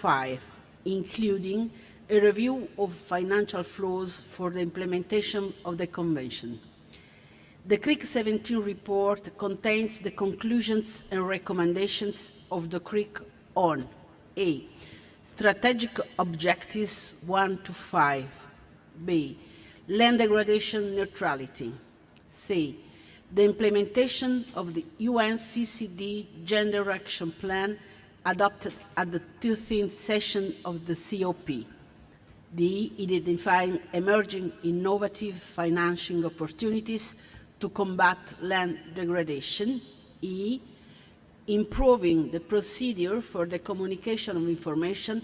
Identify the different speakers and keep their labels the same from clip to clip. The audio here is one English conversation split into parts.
Speaker 1: 5, including a review of financial flows for the implementation of the Convention. The CRIC 17 report contains the conclusions and recommendations of the CRIC on A. Strategic objectives 1 to 5. B. Land degradation neutrality. C. The implementation of the UNCCD Gender Action Plan adopted at the 13th session of the COP. D. Identifying emerging innovative financing opportunities to combat land degradation. E. Improving the procedure for the communication of information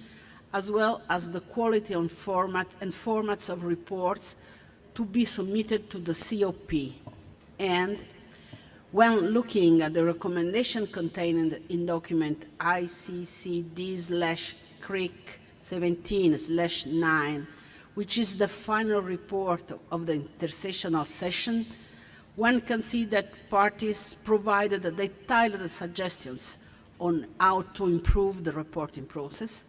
Speaker 1: as well as the quality and formats of reports to be submitted to the COP. And when looking at the recommendation contained in document ICCD/CRIC 17/9, which is the final report of the intersessional session, one can see that parties provided detailed suggestions on how to improve the reporting process,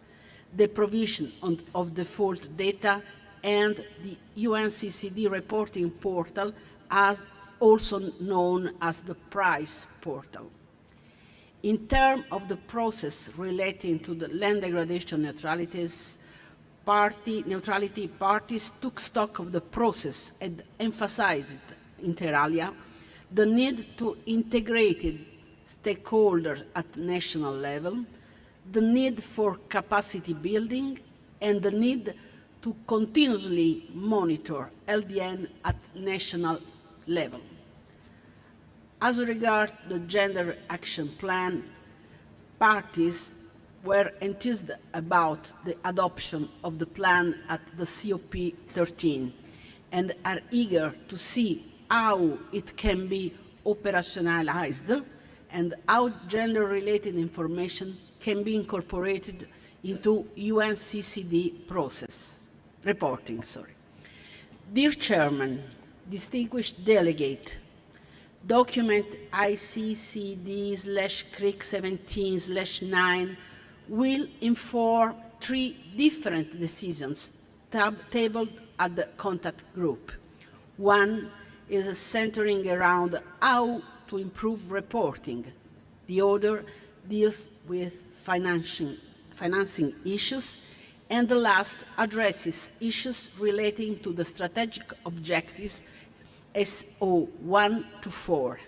Speaker 1: the provision of default data, and the UNCCD reporting portal, as also known as the PRICE portal. In terms of the process relating to the land degradation parties took stock of the process and emphasized, inter alia, the need to integrate stakeholders at national level, the need for capacity building, and the need to continuously monitor LDN at national level. As regards the Gender Action Plan, parties were enthused about the adoption of the plan at the COP 13 and are eager to see how it can be operationalized and how gender-related information can be incorporated into UNCCD reporting. Dear Chairman, distinguished delegate, document ICCD/CRIC 17/9 will inform 3 different decisions tabled at the contact group. One is centering around how to improve reporting. The other deals with financing issues, and the last addresses issues relating to the strategic objectives SO 1 to 4.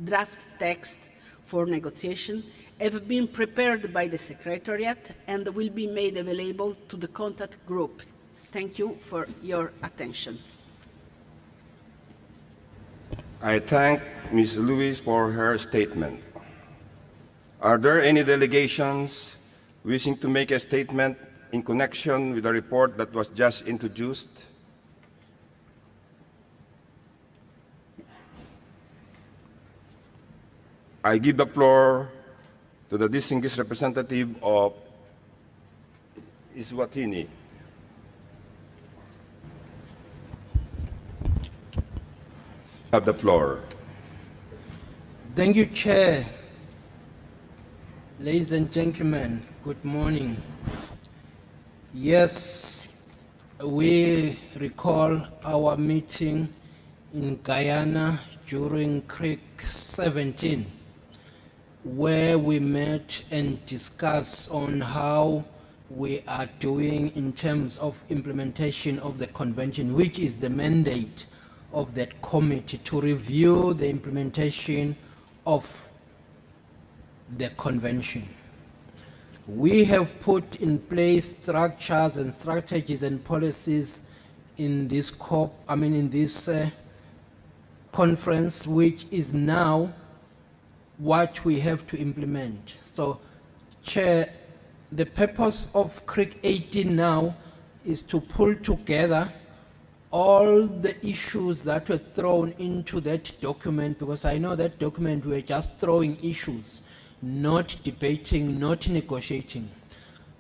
Speaker 1: Draft text for negotiation have been prepared by the Secretariat and will be made available to the contact group. Thank you for your attention.
Speaker 2: I thank Ms. Lewis for her statement. Are there any delegations wishing to make a statement in connection with the report that was just introduced? I give the floor to the distinguished representative of Eswatini. Have the floor.
Speaker 3: Thank you, Chair. Ladies and gentlemen, good morning. Yes, we recall our meeting in Guyana during CRIC 17, where we met and discussed on how we are doing in terms of implementation of the convention, which is the mandate of that committee to review the implementation of the convention. We have put in place structures and strategies and policies in this conference, which is now what we have to implement. So, Chair, the purpose of CRIC 18 now is to pull together all the issues that were thrown into that document, because I know that document we were just throwing issues, not debating, not negotiating.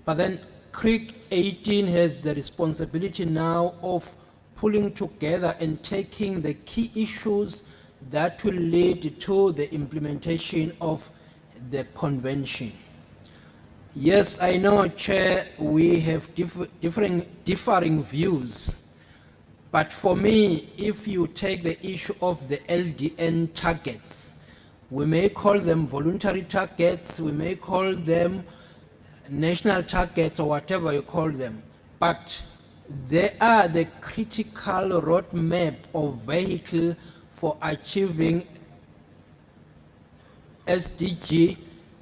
Speaker 3: But then CRIC 18 has the responsibility now of pulling together and taking the key issues that will lead to the implementation of the convention. Yes, I know, Chair, we have differing views. But for me, if you take the issue of the LDN targets, we may call them voluntary targets, we may call them national targets or whatever you call them, but they are the critical roadmap of vehicle for achieving SDG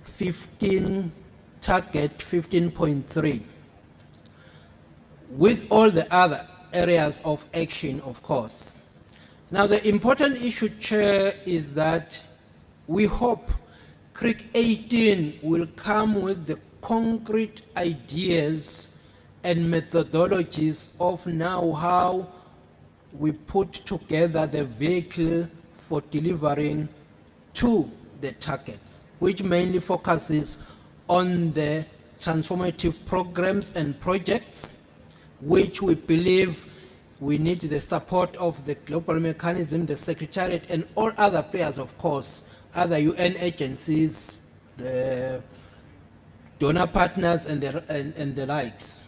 Speaker 3: 15 target 15.3 with all the other areas of action, of course. Now, the important issue, Chair, is that we hope CRIC 18 will come with the concrete ideas and methodologies of now how we put together the vehicle for delivering to the targets, which mainly focuses on the transformative programs and projects, which we believe we need the support of the global mechanism, the secretariat, and all other players, of course, other UN agencies, the donor partners, and the likes.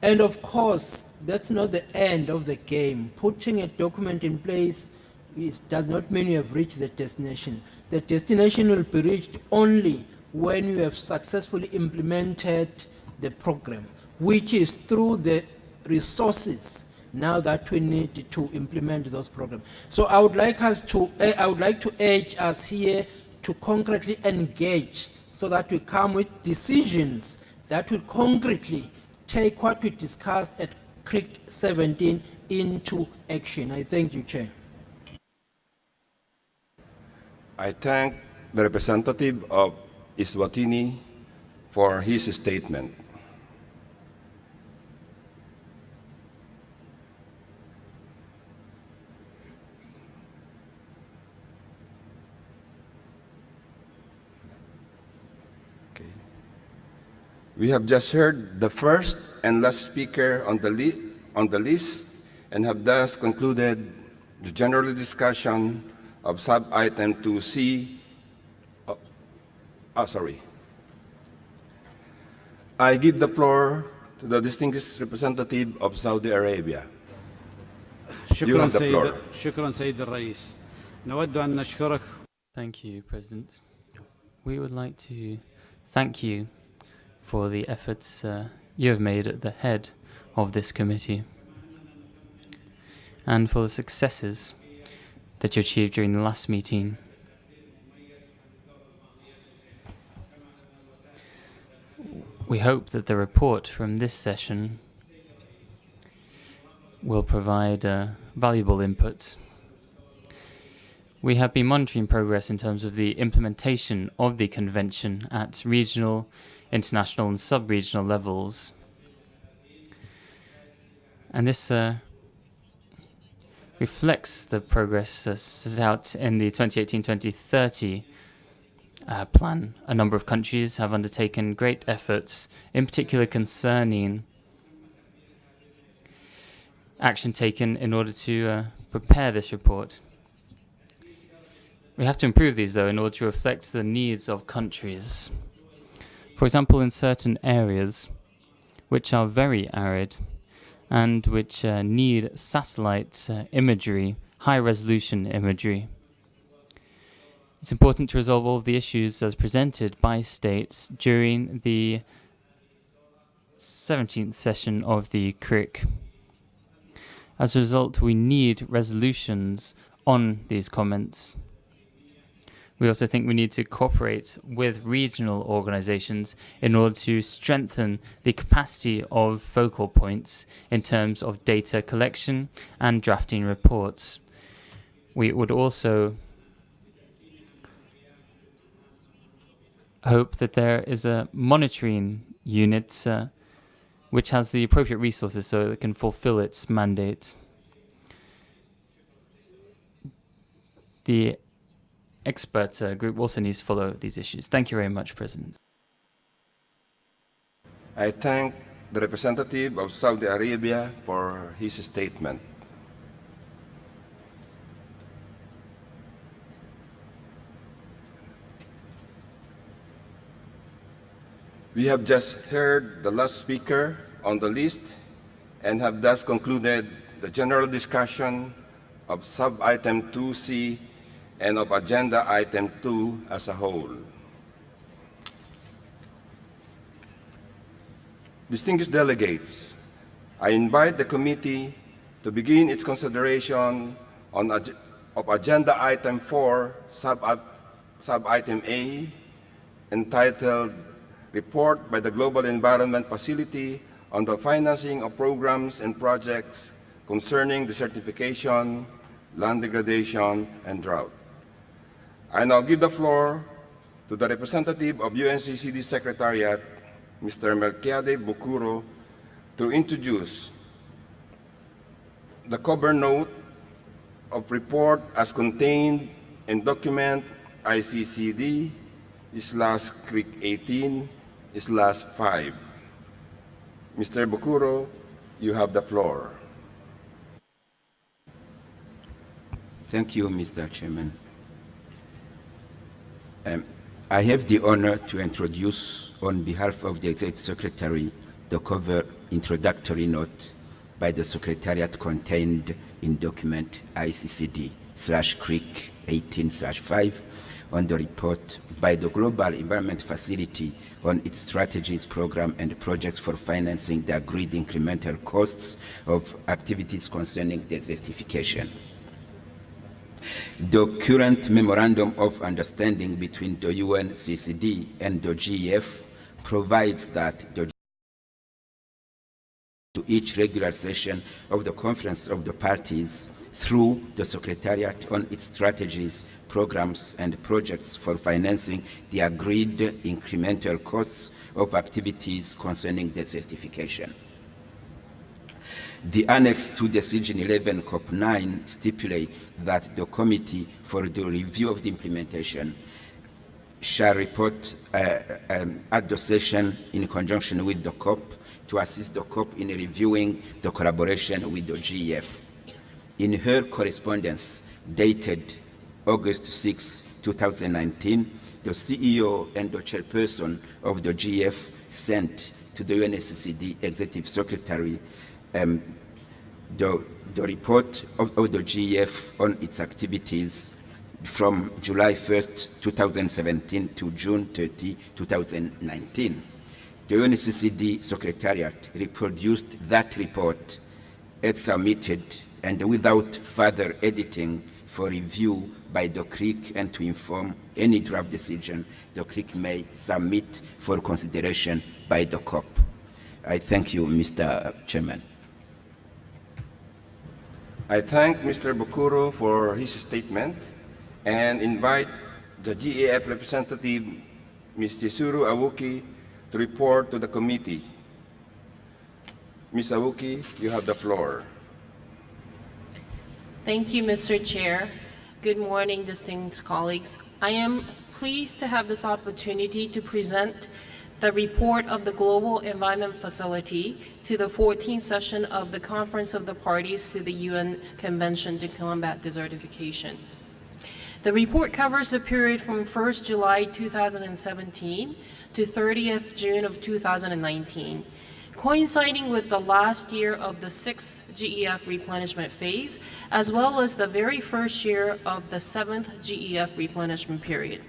Speaker 3: And of course, that's not the end of the game. Putting a document in place does not mean you have reached the destination. The destination will be reached only when you have successfully implemented the program, which is through the resources now that we need to implement those programs. So I would like to urge us here to concretely engage so that we come with decisions that will concretely take what we discussed at CRIC 17 into action. I thank you, Chair.
Speaker 2: I thank the representative of Eswatini for his statement. Okay. We have just heard the first and last speaker on the list and have thus concluded the general discussion of sub-item 2C. I give the floor to the distinguished representative of Saudi Arabia. You have the floor.
Speaker 4: شكرا سيد الرئيس. نود أن نشكرك.
Speaker 5: Thank you, President. We would like to thank you for the efforts you have made at the head of this committee and for the successes that you achieved during the last meeting. We hope that the report from this session will provide valuable input. We have been monitoring progress in terms of the implementation of the convention at regional, international and sub-regional levels. And this reflects the progress set out in the 2018-2030 plan. A number of countries have undertaken great efforts, in particular concerning action taken in order to prepare this report. We have to improve these, though, in order to reflect the needs of countries. For example, in certain areas which are very arid and which need satellite imagery, high-resolution imagery. It's important to resolve all of the issues as presented by states during the 17th session of the CRIC. As a result, we need resolutions on these comments. We also think we need to cooperate with regional organizations in order to strengthen the capacity of focal points in terms of data collection and drafting reports. We would also hope that there is a monitoring unit which has the appropriate resources so that it can fulfill its mandate. The expert group also needs to follow these issues. Thank you very much, President.
Speaker 2: I thank the representative of Saudi Arabia for his statement. We have just heard the last speaker on the list and have thus concluded the general discussion of sub-item 2C and of agenda item 2 as a whole. Distinguished delegates, I invite the committee to begin its consideration of agenda item 4, sub-item A, entitled Report by the Global Environment Facility on the financing of programs and projects concerning desertification, land degradation, and drought. I now give the floor to the representative of UNCCD Secretariat, Mr. Melquiade Bukuro, to introduce the cover note of report as contained in document ICCD/CRIC18/5. Mr. Bukuro, you have the floor.
Speaker 6: Thank you, Mr. Chairman. I have the honor to introduce, on behalf of the Executive Secretary, the cover introductory note by the Secretariat contained in document ICCD/CRIC18/5 on the report by the Global Environment Facility on its strategies, program, and projects for financing the agreed incremental costs of activities concerning desertification. The current Memorandum of Understanding between the UNCCD and the GEF provides that to each regular session of the Conference of the Parties through the Secretariat on its strategies, programs, and projects for financing the agreed incremental costs of activities concerning desertification. The Annex to Decision 11 COP9 stipulates that the Committee for the Review of the Implementation shall report at the session in conjunction with the COP to assist the COP in reviewing the collaboration with the GEF. In her correspondence dated August 6, 2019, the CEO and the chairperson of the GEF sent to the UNCCD Executive Secretary the report of the GEF on its activities from July 1st, 2017 to June 30, 2019. The UNCCD Secretariat reproduced that report as submitted and without further editing for review by the CRIC and to inform any draft decision the CRIC may submit for consideration by the COP. I thank you, Mr. Chairman.
Speaker 2: I thank Mr. Bukuro for his statement and invite the GEF representative, Ms. Chizuru Awuki, to report to the committee. Ms. Awuki, you have the floor.
Speaker 7: Thank you, Mr. Chair. Good morning, distinguished colleagues. I am pleased to have this opportunity to present the report of the Global Environment Facility to the 14th session of the Conference of the Parties to the UN Convention to Combat Desertification. The report covers the period from 1st July 2017 to 30th June of 2019, coinciding with the last year of the 6th GEF replenishment phase, as well as the very first year of the 7th GEF replenishment period.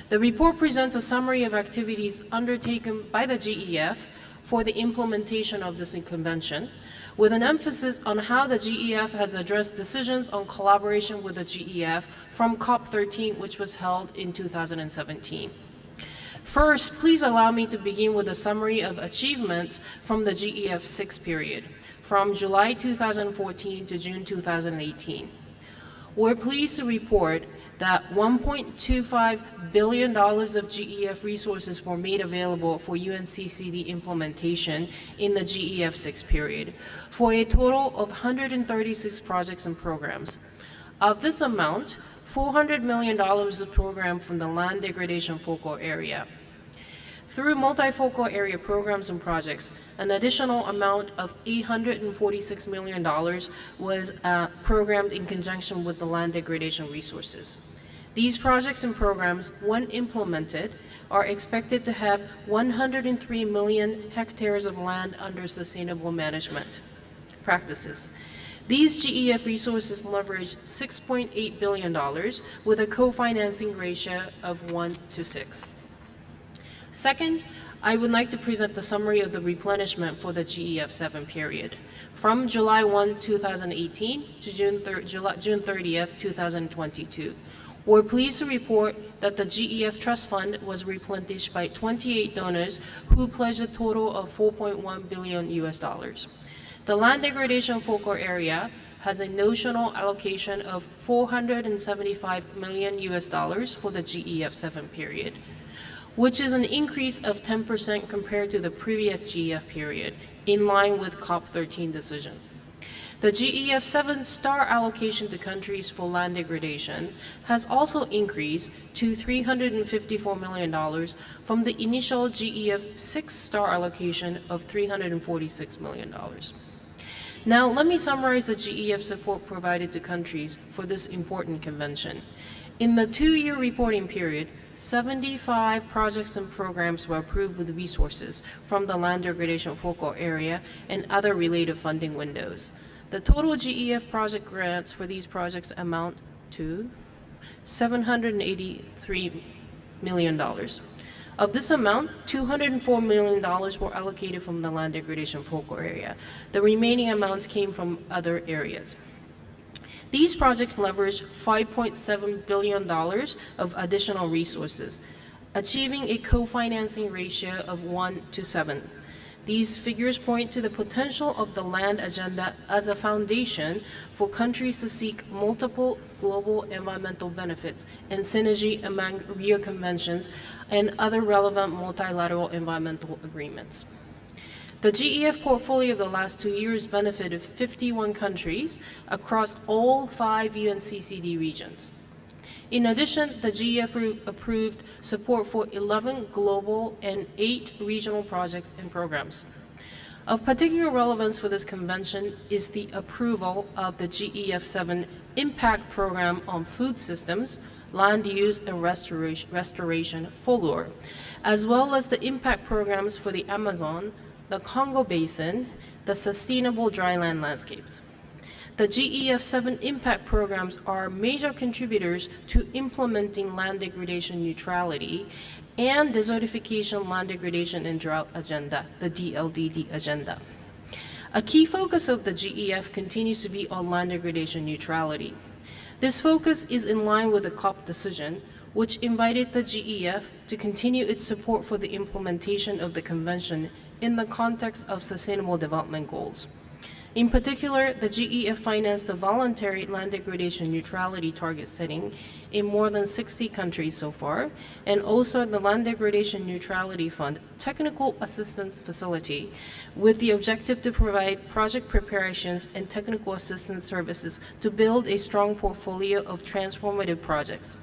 Speaker 7: The report presents a summary of activities undertaken by the GEF for the implementation of this convention, with an emphasis on how the GEF has addressed decisions on collaboration with the GEF from COP13, which was held in 2017. First, please allow me to begin with a summary of achievements from the Gef 6 period, from July 2014 to June 2018. We're pleased to report that $1.25 billion of GEF resources were made available for UNCCD implementation in the Gef 6 period, for a total of 136 projects and programs. Of this amount, $400 million is programmed from the land degradation focal area. Through multifocal area programs and projects, an additional amount of $846 million was programmed in conjunction with the land degradation resources. These projects and programs, when implemented, are expected to have 103 million hectares of land under sustainable management practices. These GEF resources leverage $6.8 billion with a co-financing ratio of 1:6. Second, I would like to present the summary of the replenishment for the GEF 7 period from July 1, 2018 to June 30th, 2022. We're pleased to report that the GEF Trust Fund was replenished by 28 donors who pledged a total of $4.1 billion US. The land degradation focal area has a notional allocation of $475 million US for the GEF 7 period, which is an increase of 10% compared to the previous GEF period, in line with COP13 decision. The GEF 7 star allocation to countries for land degradation has also increased to $354 million from the initial GEF 6 star allocation of $346 million. Now, let me summarize the GEF support provided to countries for this important convention. In the 2-year reporting period, 75 projects and programs were approved with resources from the land degradation focal area and other related funding windows. The total GEF project grants for these projects amount to $783 million. Of this amount, $204 million were allocated from the land degradation focal area. The remaining amounts came from other areas. These projects leverage $5.7 billion of additional resources, achieving a co-financing ratio of 1:7. These figures point to the potential of the land agenda as a foundation for countries to seek multiple global environmental benefits and synergy among Rio Conventions and other relevant multilateral environmental agreements. The GEF portfolio of the last 2 years benefited 51 countries across all 5 UNCCD regions. In addition, the GEF approved support for 11 global and 8 regional projects and programs. Of particular relevance for this convention is the approval of the GEF 7 Impact Program on Food Systems, Land Use and Restoration, FOLUR, as well as the impact programs for the Amazon, the Congo Basin, the sustainable dryland landscapes. The GEF 7 impact programs are major contributors to implementing land degradation neutrality and desertification, land degradation and drought agenda, the DLDD agenda. A key focus of the GEF continues to be on land degradation neutrality. This focus is in line with the COP decision, which invited the GEF to continue its support for the implementation of the convention in the context of Sustainable Development Goals. In particular, the GEF financed the voluntary land degradation neutrality target setting in more than 60 countries so far, and also the Land Degradation Neutrality Fund Technical Assistance Facility, with the objective to provide project preparations and technical assistance services to build a strong portfolio of transformative projects.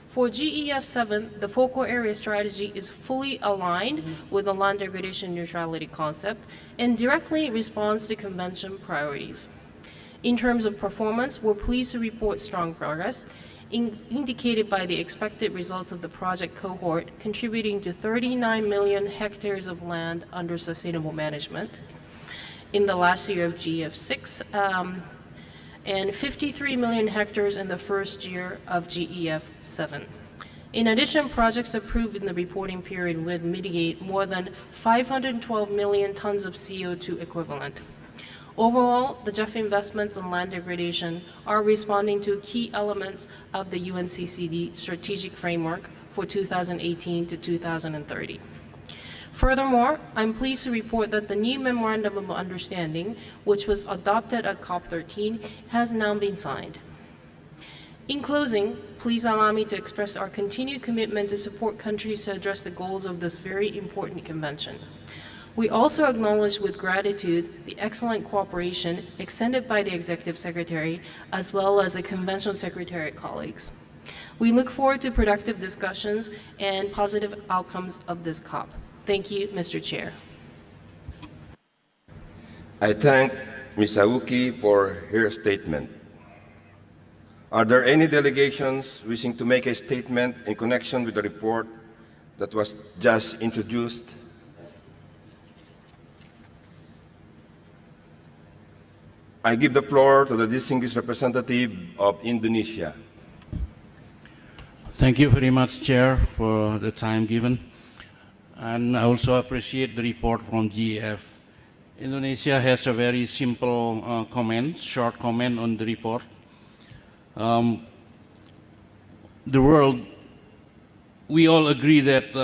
Speaker 7: For GEF 7, the focal area strategy is fully aligned with the land degradation neutrality concept and directly responds to convention priorities. In terms of performance, we're pleased to report strong progress, indicated by the expected results of the project cohort, contributing to 39 million hectares of land under sustainable management in the last year of GEF 6, and 53 million hectares in the first year of GEF 7. In addition, projects approved in the reporting period would mitigate more than 512 million tons of CO2 equivalent. Overall, the Gef investments in land degradation are responding to key elements of the UNCCD strategic framework for 2018 to 2030. Furthermore, I'm pleased to report that the new Memorandum of Understanding, which was adopted at COP13, has now been signed. In closing, please allow me to express our continued commitment to support countries to address the goals of this very important convention. We also acknowledge with gratitude the excellent cooperation extended by the Executive Secretary as well as the Convention Secretariat colleagues. We look forward to productive discussions and positive outcomes of this COP. Thank you, Mr. Chair.
Speaker 2: I thank Ms. Aoki for her statement. Are there any delegations wishing to make a statement in connection with the report that was just introduced? I give the floor to the distinguished representative of Indonesia.
Speaker 8: Thank you very much, Chair, for the time given. And I also appreciate the report from GEF. Indonesia has a very simple comment, short comment on the report. The world, we all agree that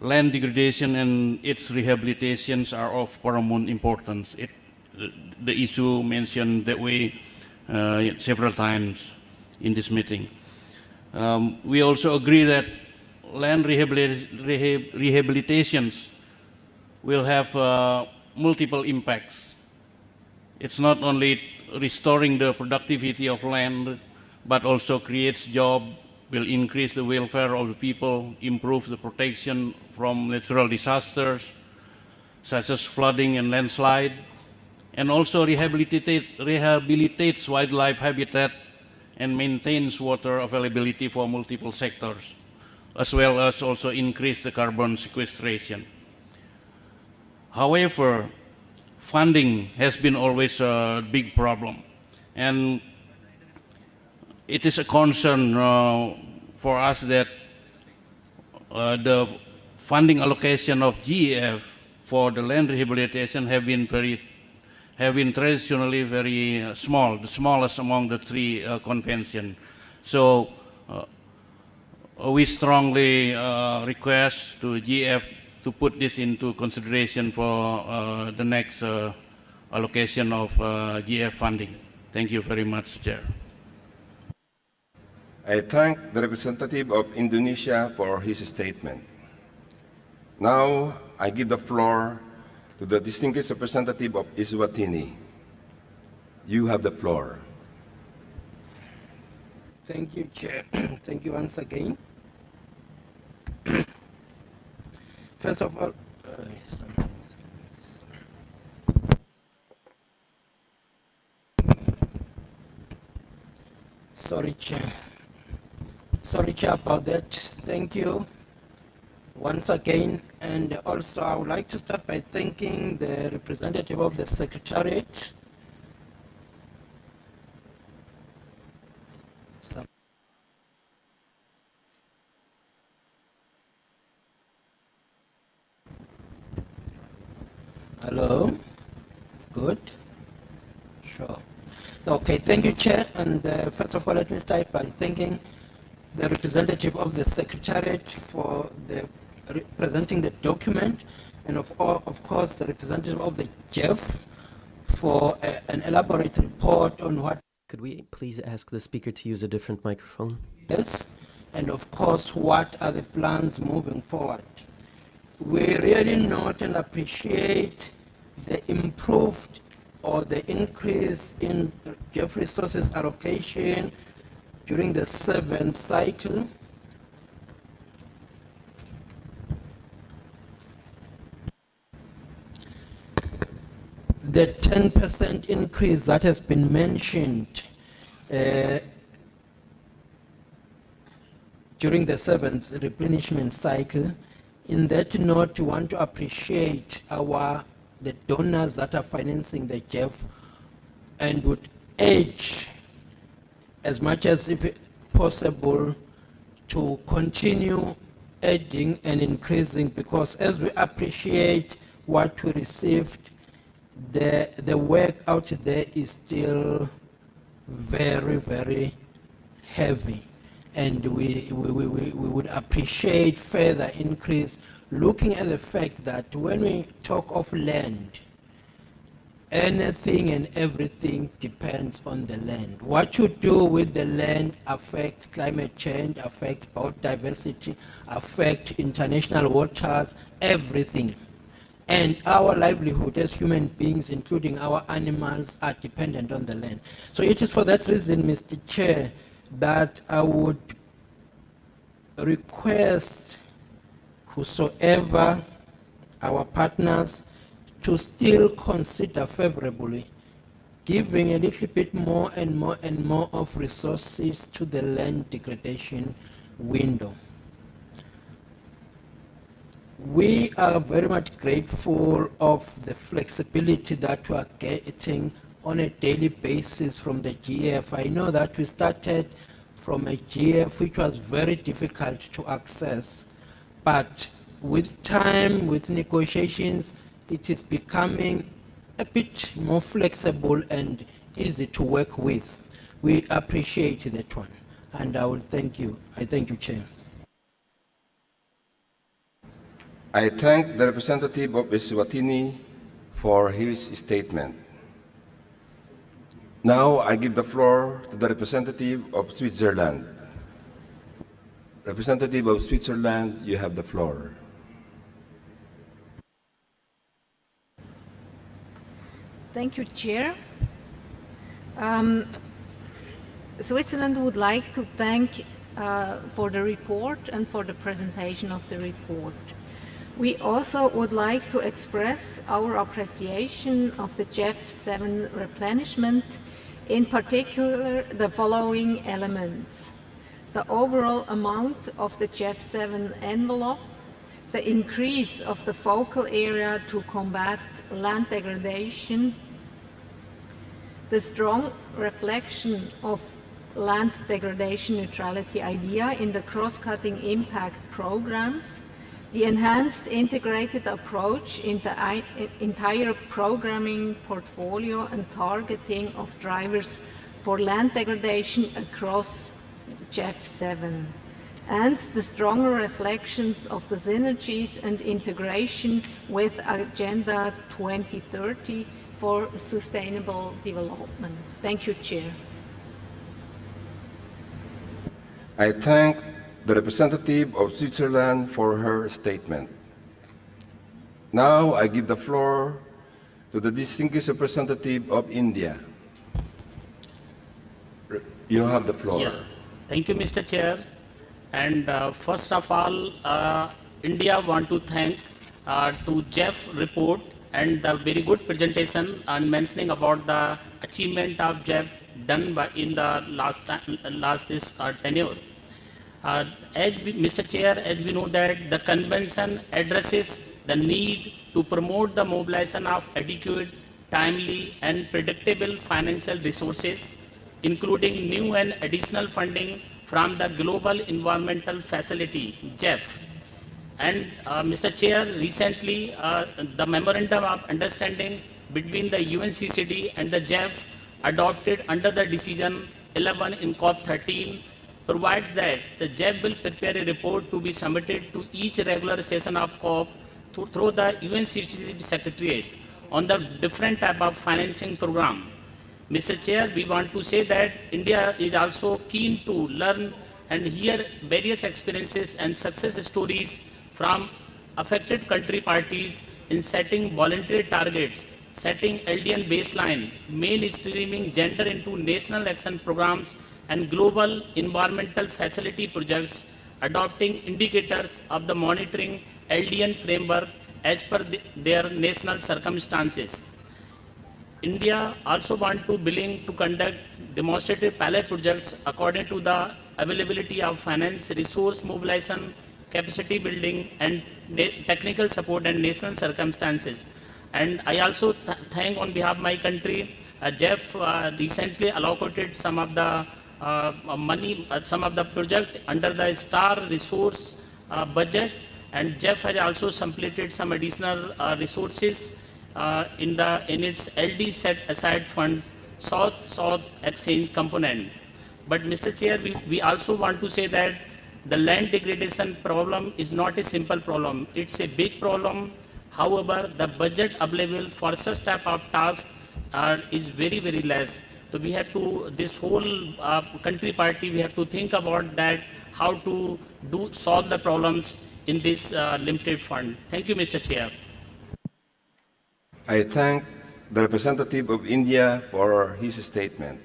Speaker 8: land degradation and its rehabilitations are of paramount importance. The issue mentioned that way several times in this meeting. We also agree that land rehabilitations will have multiple impacts. It's not only restoring the productivity of land, but also creates jobs, will increase the welfare of the people, improve the protection from natural disasters, such as flooding and landslide, and also rehabilitates wildlife habitat and maintains water availability for multiple sectors, as well as also increase the carbon sequestration. However, funding has been always a big problem, and it is a concern for us that the funding allocation of GEF for the land rehabilitation have been traditionally very small, the smallest among the three conventions. So we strongly request to GEF to put this into consideration for the next allocation of GEF funding. Thank you very much, Chair.
Speaker 2: I thank the representative of Indonesia for his statement. Now, I give the floor to the distinguished representative of Eswatini. You have the floor.
Speaker 3: Thank you, Chair. Thank you once again. First of all, sorry, Chair. Sorry, Chair, about that. Thank you once again. And also, I would like to start by thanking the representative of the Secretariat. Hello? Good? Sure. Okay, thank you, Chair. And first of all, let me start by thanking the representative of the Secretariat for presenting the document, and of course, the representative of the GEF for an elaborate report on what.
Speaker 9: Could we please ask the speaker to use a different microphone?
Speaker 3: Yes, and of course, what are the plans moving forward? We really note and appreciate the improved or the increase in GEF resources allocation during the 7th cycle. The 10% increase that has been mentioned during the 7th replenishment cycle. In that note, we want to appreciate the donors that are financing the GEF, and would urge, as much as if possible, to continue adding and increasing, because as we appreciate what we received, the work out there is still very, very heavy. And we would appreciate further increase, looking at the fact that when we talk of land, anything and everything depends on the land. What you do with the land affects climate change, affects biodiversity, affects international waters, everything. And our livelihood as human beings, including our animals, are dependent on the land. So it is for that reason, Mr. Chair, that I would request whosoever our partners to still consider favorably giving a little bit more and more and more of resources to the land degradation window. We are very much grateful of the flexibility that we are getting on a daily basis from the GF. I know that we started from a GF which was very difficult to access, but with time, with negotiations, it is becoming a bit more flexible and easy to work with. We appreciate that one, and I will thank you. I thank you, Chair.
Speaker 2: I thank the representative of Eswatini for his statement. Now I give the floor to the representative of Switzerland. Representative of Switzerland, you have the floor.
Speaker 10: Thank you, Chair. Switzerland would like to thank for the report and for the presentation of the report. We also would like to express our appreciation of the Gef 7 replenishment, in particular the following elements: the overall amount of the Gef 7 envelope, the increase of the focal area to combat land degradation, the strong reflection of land degradation neutrality idea in the cross-cutting impact programs, the enhanced integrated approach in the entire programming portfolio and targeting of drivers for land degradation across Gef 7, and the stronger reflections of the synergies and integration with Agenda 2030 for sustainable development. Thank you, Chair.
Speaker 2: I thank the representative of Switzerland for her statement. Now I give the floor to the distinguished representative of India. You have the floor.
Speaker 11: Yeah. Thank you, Mr. Chair. And first of all, India want to thank to Gef report and the very good presentation and mentioning about the achievement of Gef done in the last tenure. Mr. Chair, as we know that the convention addresses the need to promote the mobilization of adequate, timely and predictable financial resources, including new and additional funding from the Global Environmental Facility, GEF. And Mr. Chair, recently the Memorandum of Understanding between the UNCCD and the GEF adopted under the Decision 11 in COP13 provides that the GEF will prepare a report to be submitted to each regular session of COP through the UNCCD Secretariat on the different type of financing program. Mr. Chair, we want to say that India is also keen to learn and hear various experiences and success stories from affected country parties in setting voluntary targets, setting LDN baseline, mainstreaming gender into national action programs and global environmental facility projects, adopting indicators of the monitoring LDN framework as per their national circumstances. India also wants to be willing to conduct demonstrative pilot projects according to the availability of finance, resource mobilization, capacity building, and technical support and national circumstances. And I also thank on behalf of my country, Gef recently allocated some of the money, some of the project under the STAR resource budget, and Gef has also completed some additional resources in its LD set aside funds South exchange component. But Mr. Chair, we also want to say that the land degradation problem is not a simple problem. It's a big problem. However, the budget available for such type of tasks is very, very less. So we have to, this whole country party, we have to think about that, how to solve the problems in this limited fund. Thank you, Mr. Chair.
Speaker 2: I thank the representative of India for his statement.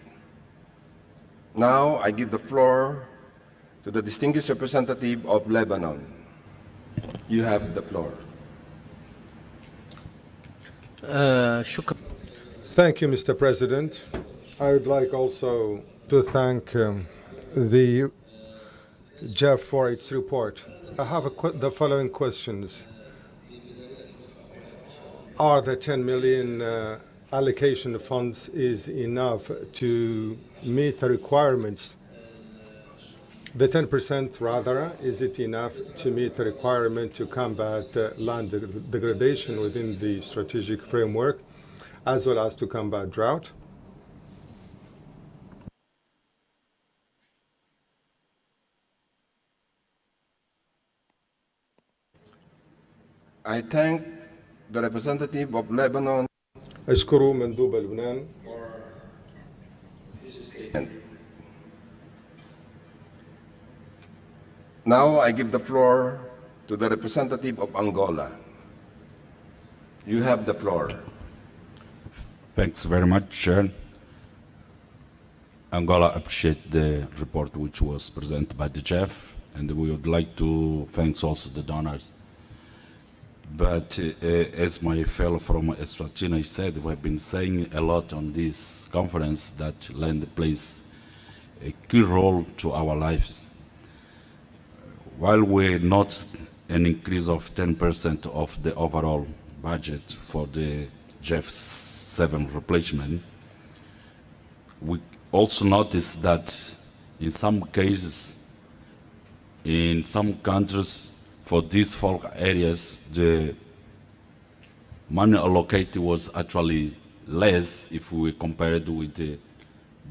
Speaker 2: Now I give the floor to the distinguished representative of Lebanon. You have the floor.
Speaker 12: Thank you, Mr. President. I would like also to thank the Gef for its report. I have the following questions. Are the 10 million allocation of funds is enough to meet the requirements? The 10% rather, is it enough to meet the requirement to combat land degradation within the strategic framework, as well as to combat drought?
Speaker 2: I thank the representative of Lebanon
Speaker 12: أشكر مندوب لبنان.
Speaker 2: Now I give the floor to the representative of Angola. You have the floor.
Speaker 13: Thanks very much, Chair. Angola appreciate the report which was presented by the Gef, and we would like to thank also the donors. But as my fellow from Eswatini said, we have been saying a lot on this conference that land plays a key role to our lives. While we note an increase of 10% of the overall budget for the Gef 7 replacement, we also notice that in some cases, in some countries, for these folk areas, the money allocated was actually less if we compare it with the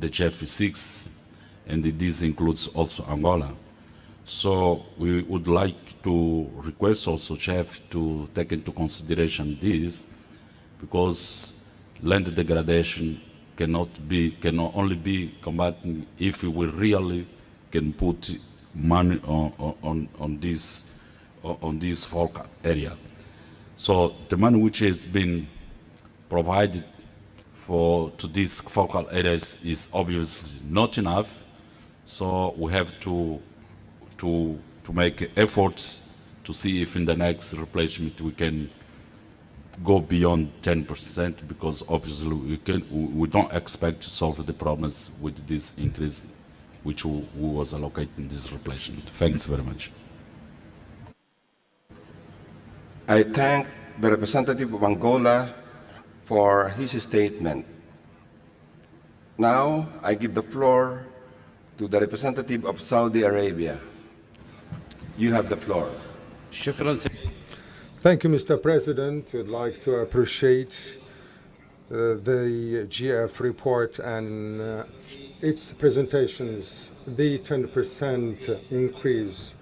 Speaker 13: Gef 6, and this includes also Angola. So we would like to request also Gef to take into consideration this, because land degradation cannot only be combated if we really can put money on this folk area. So the money which has been provided to these focal areas is obviously not enough. So we have to make efforts to see if in the next replacement we can go beyond 10%, because obviously we don't expect to solve the problems with this increase which was allocated in this replacement. Thanks very much.
Speaker 2: I thank the representative of Angola for his statement. Now I give the floor to the representative of Saudi Arabia. You have the floor.
Speaker 12: Thank you, Mr. President. We'd like to appreciate the GF report and its presentations. The 10% increase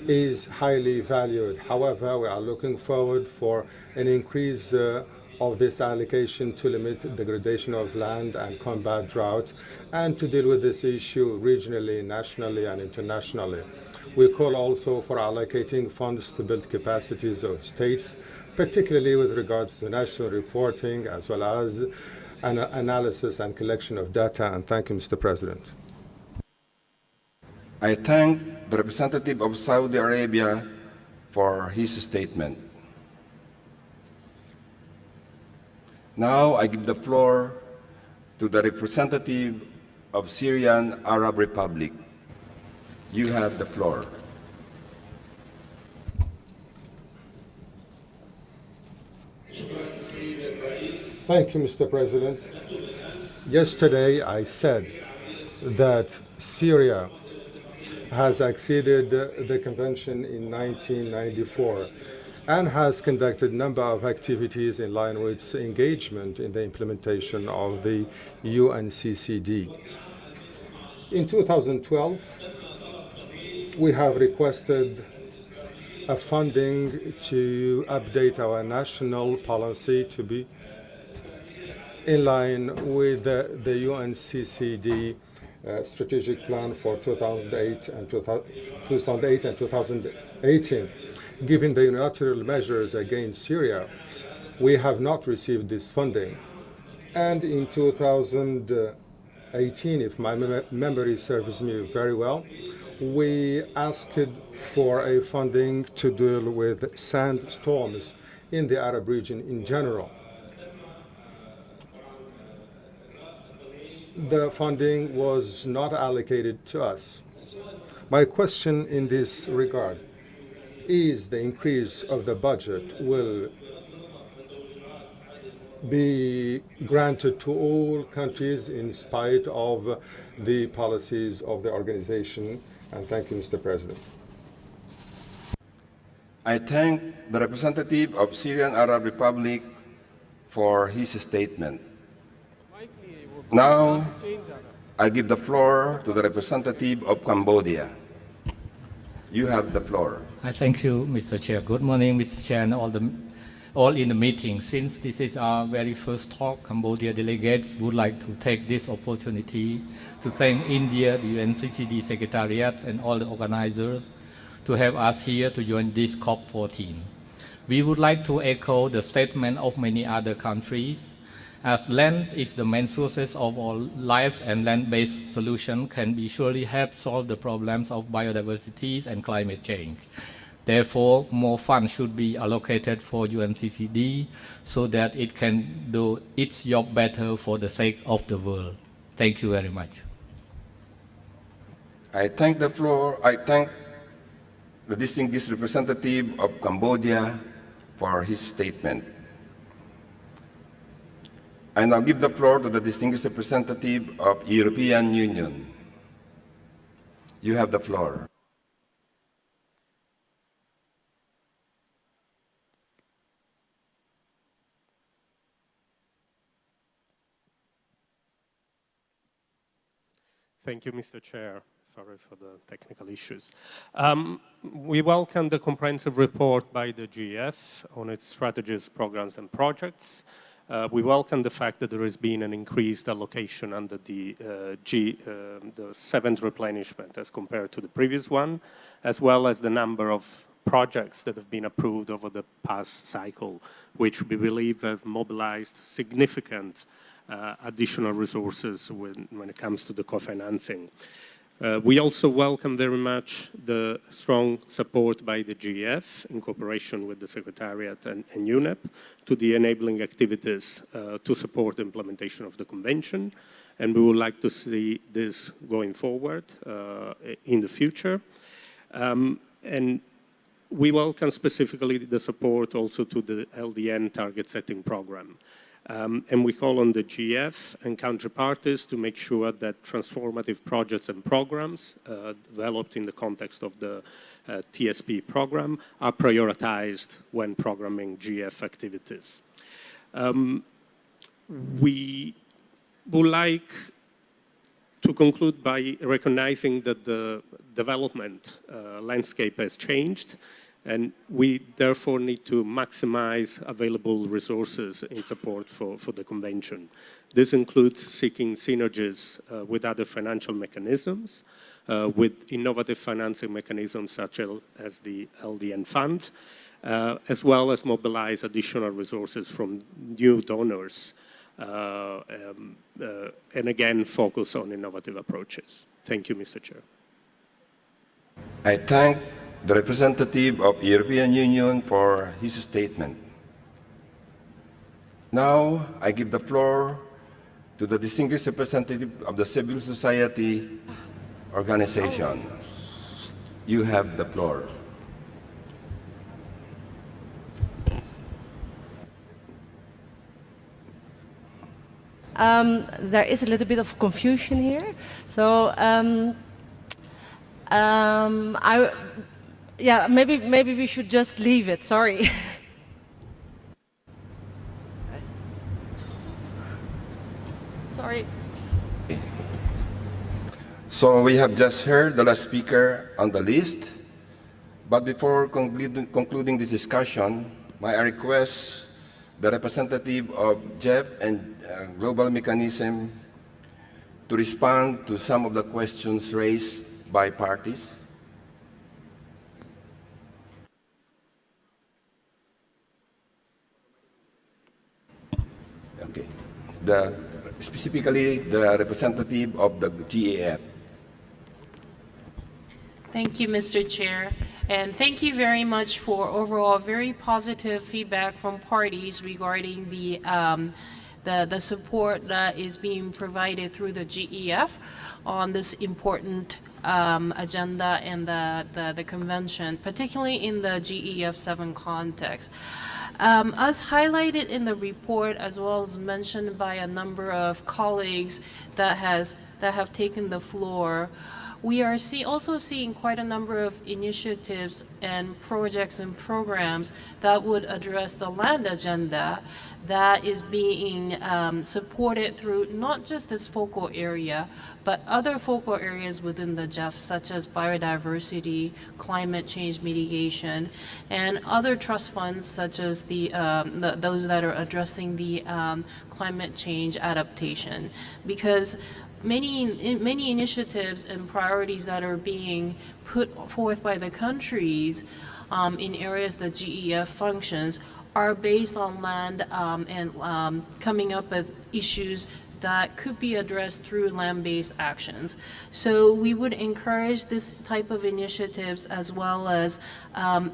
Speaker 12: is highly valued. However, we are looking forward for an increase of this allocation to limit degradation of land and combat drought, and to deal with this issue regionally, nationally, and internationally. We call also for allocating funds to build capacities of states, particularly with regards to national reporting, as well as an analysis and collection of data. And thank you, Mr. President.
Speaker 2: I thank the representative of Saudi Arabia for his statement. Now I give the floor to the representative of Syrian Arab Republic. You have the floor.
Speaker 12: Thank you, Mr. President. Yesterday I said that Syria has acceded the convention in 1994 and has conducted a number of activities in line with its engagement in the implementation of the UNCCD. In 2012, we have requested a funding to update our national policy to be in line with the UNCCD strategic plan for 2008 and 2018. Given the unilateral measures against Syria, we have not received this funding. And in 2018, if my memory serves me very well, we asked for a funding to deal with sandstorms in the Arab region in general. the funding was not allocated to us. My question in this regard is the increase of the budget will be granted to all countries in spite of the policies of the organization. And thank you, Mr. President.
Speaker 2: I thank the representative of Syrian Arab Republic for his statement. Now, I give the floor to the representative of Cambodia. You have the floor.
Speaker 14: I thank you, Mr. Chair. Good morning, Mr. Chair, and all in the meeting. Since this is our very first talk, Cambodia delegates would like to take this opportunity to thank India, the UNCCD Secretariat, and all the organizers to have us here to join this COP14. We would like to echo the statement of many other countries, as land is the main sources of all life, and land-based solutions can be surely help solve the problems of biodiversity and climate change. Therefore, more funds should be allocated for UNCCD so that it can do its job better for the sake of the world. Thank you very much.
Speaker 2: I thank the distinguished representative of Cambodia for his statement. I now give the floor to the distinguished representative of European Union. You have the floor.
Speaker 15: Thank you, Mr. Chair. Sorry for the technical issues. We welcome the comprehensive report by the GF on its strategies, programs, and projects. We welcome the fact that there has been an increased allocation under the seventh replenishment as compared to the previous one, as well as the number of projects that have been approved over the past cycle, which we believe have mobilized significant additional resources when it comes to the co-financing. We also welcome very much the strong support by the GF in cooperation with the Secretariat and UNEP to the enabling activities to support the implementation of the Convention. And we would like to see this going forward in the future. And we welcome specifically the support also to the LDN target setting program. And we call on the GF and counterparties to make sure that transformative projects and programs developed in the context of the TSP program are prioritized when programming GF activities. We would like to conclude by recognizing that the development landscape has changed, and we therefore need to maximize available resources in support for the Convention. This includes seeking synergies with other financial mechanisms, with innovative financing mechanisms such as the LDN Fund, as well as mobilize additional resources from new donors, and again, focus on innovative approaches. Thank you, Mr. Chair.
Speaker 2: I thank the representative of the European Union for his statement. Now, I give the floor to the distinguished representative of the civil society organization. You have the floor.
Speaker 16: There is a little bit of confusion here. So, yeah, maybe we should just leave it. Sorry. Sorry.
Speaker 2: So we have just heard the last speaker on the list. But before concluding this discussion, may I request the representative of Gef and Global Mechanism to respond to some of the questions raised by parties. Okay. Specifically, the representative of the GAF.
Speaker 7: Thank you, Mr. Chair. And thank you very much for overall very positive feedback from parties regarding the support that is being provided through the GEF on this important agenda and the convention, particularly in the GEF 7 context. As highlighted in the report, as well as mentioned by a number of colleagues that have taken the floor, we are also seeing quite a number of initiatives and projects and programs that would address the land agenda that is being supported through not just this focal area, but other focal areas within the Gef, such as biodiversity, climate change mitigation, and other trust funds such as those that are addressing the climate change adaptation. Because many initiatives and priorities that are being put forth by the countries in areas that GEF functions are based on land and coming up with issues that could be addressed through land-based actions. So we would encourage this type of initiatives as well as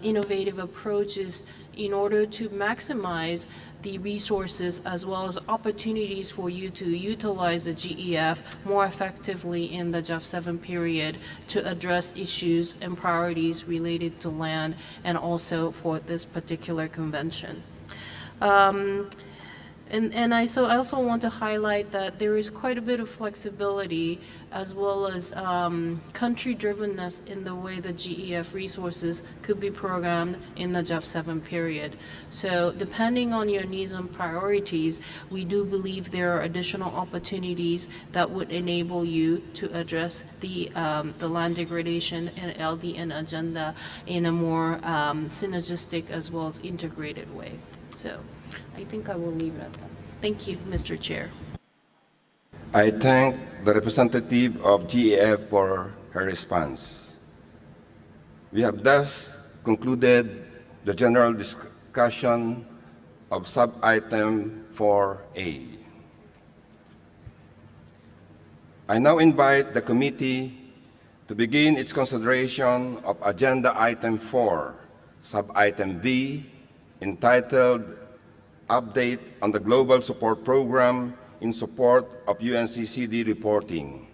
Speaker 7: innovative approaches in order to maximize the resources as well as opportunities for you to utilize the GEF more effectively in the Gef 7 period to address issues and priorities related to land and also for this particular convention. And I also want to highlight that there is quite a bit of flexibility as well as country-drivenness in the way the GEF resources could be programmed in the Gef 7 period. So depending on your needs and priorities, we do believe there are additional opportunities that would enable you to address the land degradation and LDN agenda in a more synergistic as well as integrated way. So I think I will leave it at that. Thank you, Mr. Chair.
Speaker 2: I thank the representative of GEF for her response. We have thus concluded the general discussion of sub-item 4A. I now invite the committee to begin its consideration of Agenda Item 4, Sub-Item V, entitled Update on the Global Support Program in support of UNCCD reporting.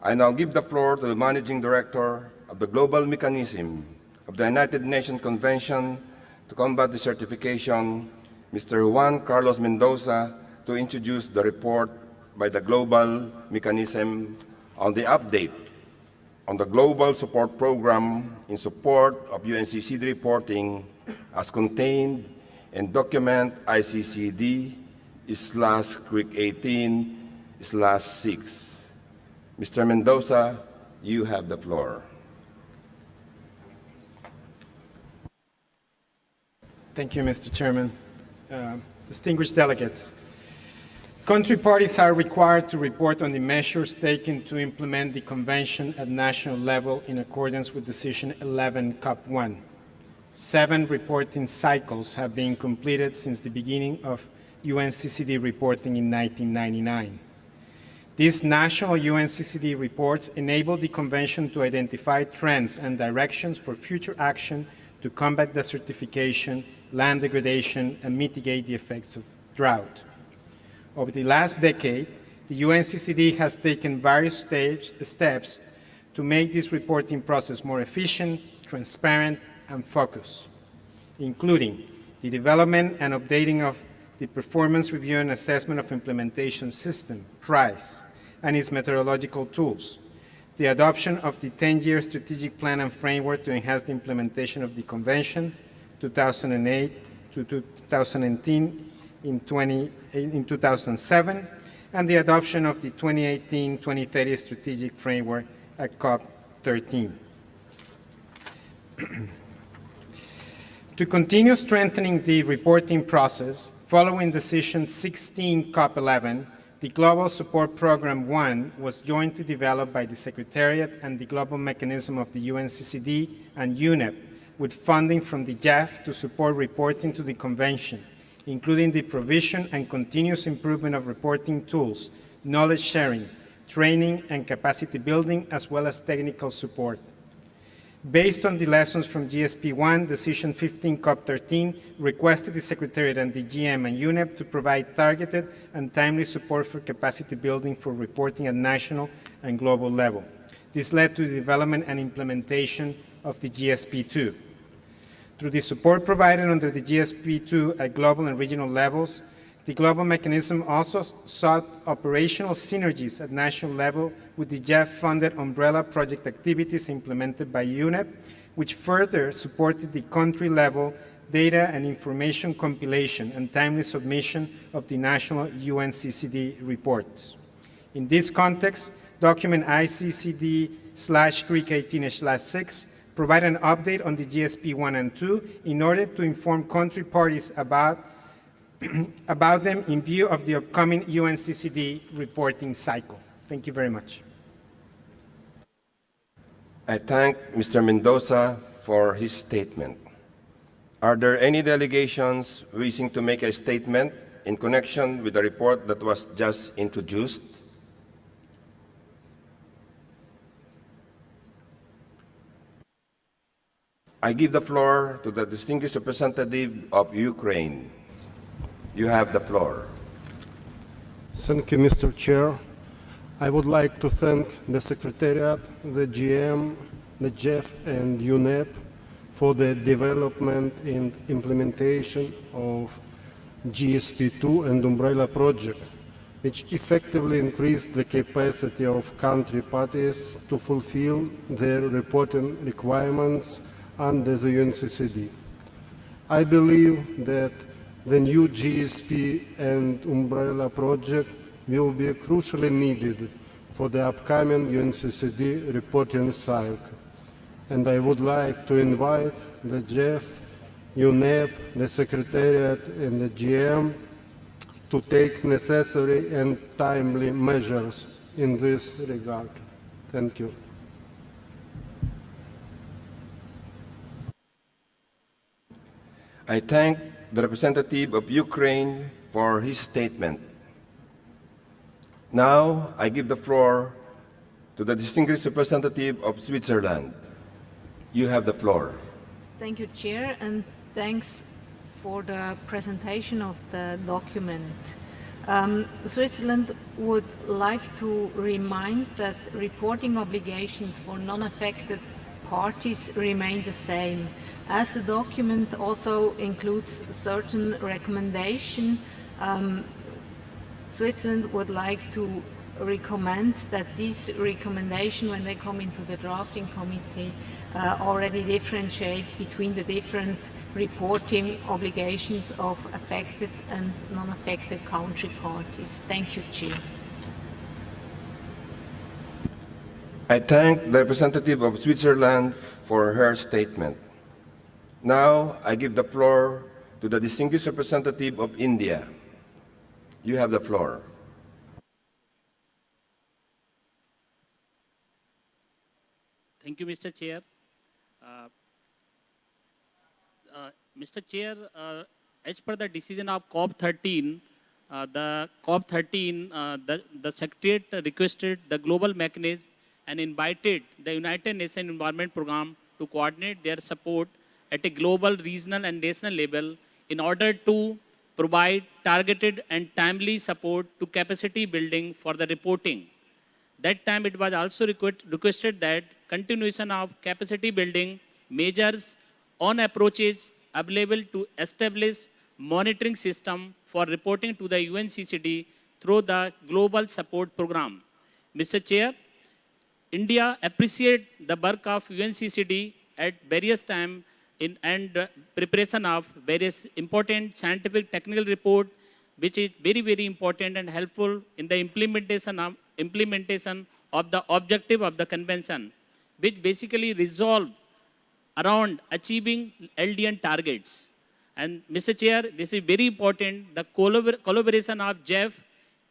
Speaker 2: I now give the floor to the Managing Director of the Global Mechanism of the United Nations Convention to Combat Desertification, Mr. Juan Carlos Mendoza, to introduce the report by the Global Mechanism on the update on the Global Support Program in support of UNCCD reporting as contained in document ICCD/CRIC18/6. Mr. Mendoza, you have the floor.
Speaker 17: Thank you, Mr. Chairman. Distinguished delegates, country parties are required to report on the measures taken to implement the convention at national level in accordance with Decision 11 COP1. 7 reporting cycles have been completed since the beginning of UNCCD reporting in 1999. These national UNCCD reports enable the Convention to identify trends and directions for future action to combat desertification, land degradation, and mitigate the effects of drought. Over the last decade, the UNCCD has taken various steps to make this reporting process more efficient, transparent, and focused, including the development and updating of the Performance Review and Assessment of Implementation System, PRICE, and its methodological tools, the adoption of the 10-year strategic plan and framework to enhance the implementation of the Convention, 2008 to 2010 in 2007, and the adoption of the 2018-2030 strategic framework at COP13. To continue strengthening the reporting process, following Decision 16 COP11, the Global Support Program 1 was jointly developed by the Secretariat and the Global Mechanism of the UNCCD and UNEP, with funding from the Gef to support reporting to the Convention, including the provision and continuous improvement of reporting tools, knowledge sharing, training, and capacity building, as well as technical support. Based on the lessons from GSP-1, Decision 15-COP13 requested the Secretariat and the GM and UNEP to provide targeted and timely support for capacity building for reporting at national and global level. This led to the development and implementation of the GSP-2. Through the support provided under the GSP-2 at global and regional levels, the global mechanism also sought operational synergies at national level with the Gef-funded umbrella project activities implemented by UNEP, which further supported the country-level data and information compilation and timely submission of the national UNCCD reports. In this context, document ICCD/CRIC18/6 provide an update on the GSP 1 and 2 in order to inform country parties about them in view of the upcoming UNCCD reporting cycle. Thank you very much.
Speaker 2: I thank Mr. Mendoza for his statement. Are there any delegations wishing to make a statement in connection with the report that was just introduced? I give the floor to the distinguished representative of Ukraine. You have the floor.
Speaker 18: Thank you, Mr. Chair. I would like to thank the Secretariat, the GM, the Gef, and UNEP for the development and implementation of GSP2 and Umbrella project, which effectively increased the capacity of country parties to fulfill their reporting requirements under the UNCCD. I believe that the new GSP and Umbrella project will be crucially needed for the upcoming UNCCD reporting cycle. And I would like to invite the Gef, UNEP, the Secretariat, and the GM to take necessary and timely measures in this regard. Thank you.
Speaker 2: I thank the representative of Ukraine for his statement. Now, I give the floor to the distinguished representative of Switzerland. You have the floor.
Speaker 10: Thank you, Chair, and thanks for the presentation of the document. Switzerland would like to remind that reporting obligations for non-affected parties remain the same. As the document also includes certain recommendations, Switzerland would like to recommend that these recommendations, when they come into the drafting committee, already differentiate between the different reporting obligations of affected and non-affected country parties. Thank you, Chair.
Speaker 2: I thank the representative of Switzerland for her statement. Now, I give the floor to the distinguished representative of India. You have the floor.
Speaker 11: Thank you, Mr. Chair. Mr. Chair, as per the decision of COP13, the Secretariat requested the global mechanism and invited the United Nations Environment Programme to coordinate their support at a global, regional, and national level in order to provide targeted and timely support to capacity building for the reporting. That time it was also requested that continuation of capacity building measures on approaches available to establish monitoring system for reporting to the UNCCD through the Global Support Program. Mr. Chair, India appreciates the work of UNCCD at various times and preparation of various important scientific technical report, which is very, very important and helpful in the implementation of the objective of the convention, which basically resolve around achieving LDN targets. And Mr. Chair, this is very important. The collaboration of Gef,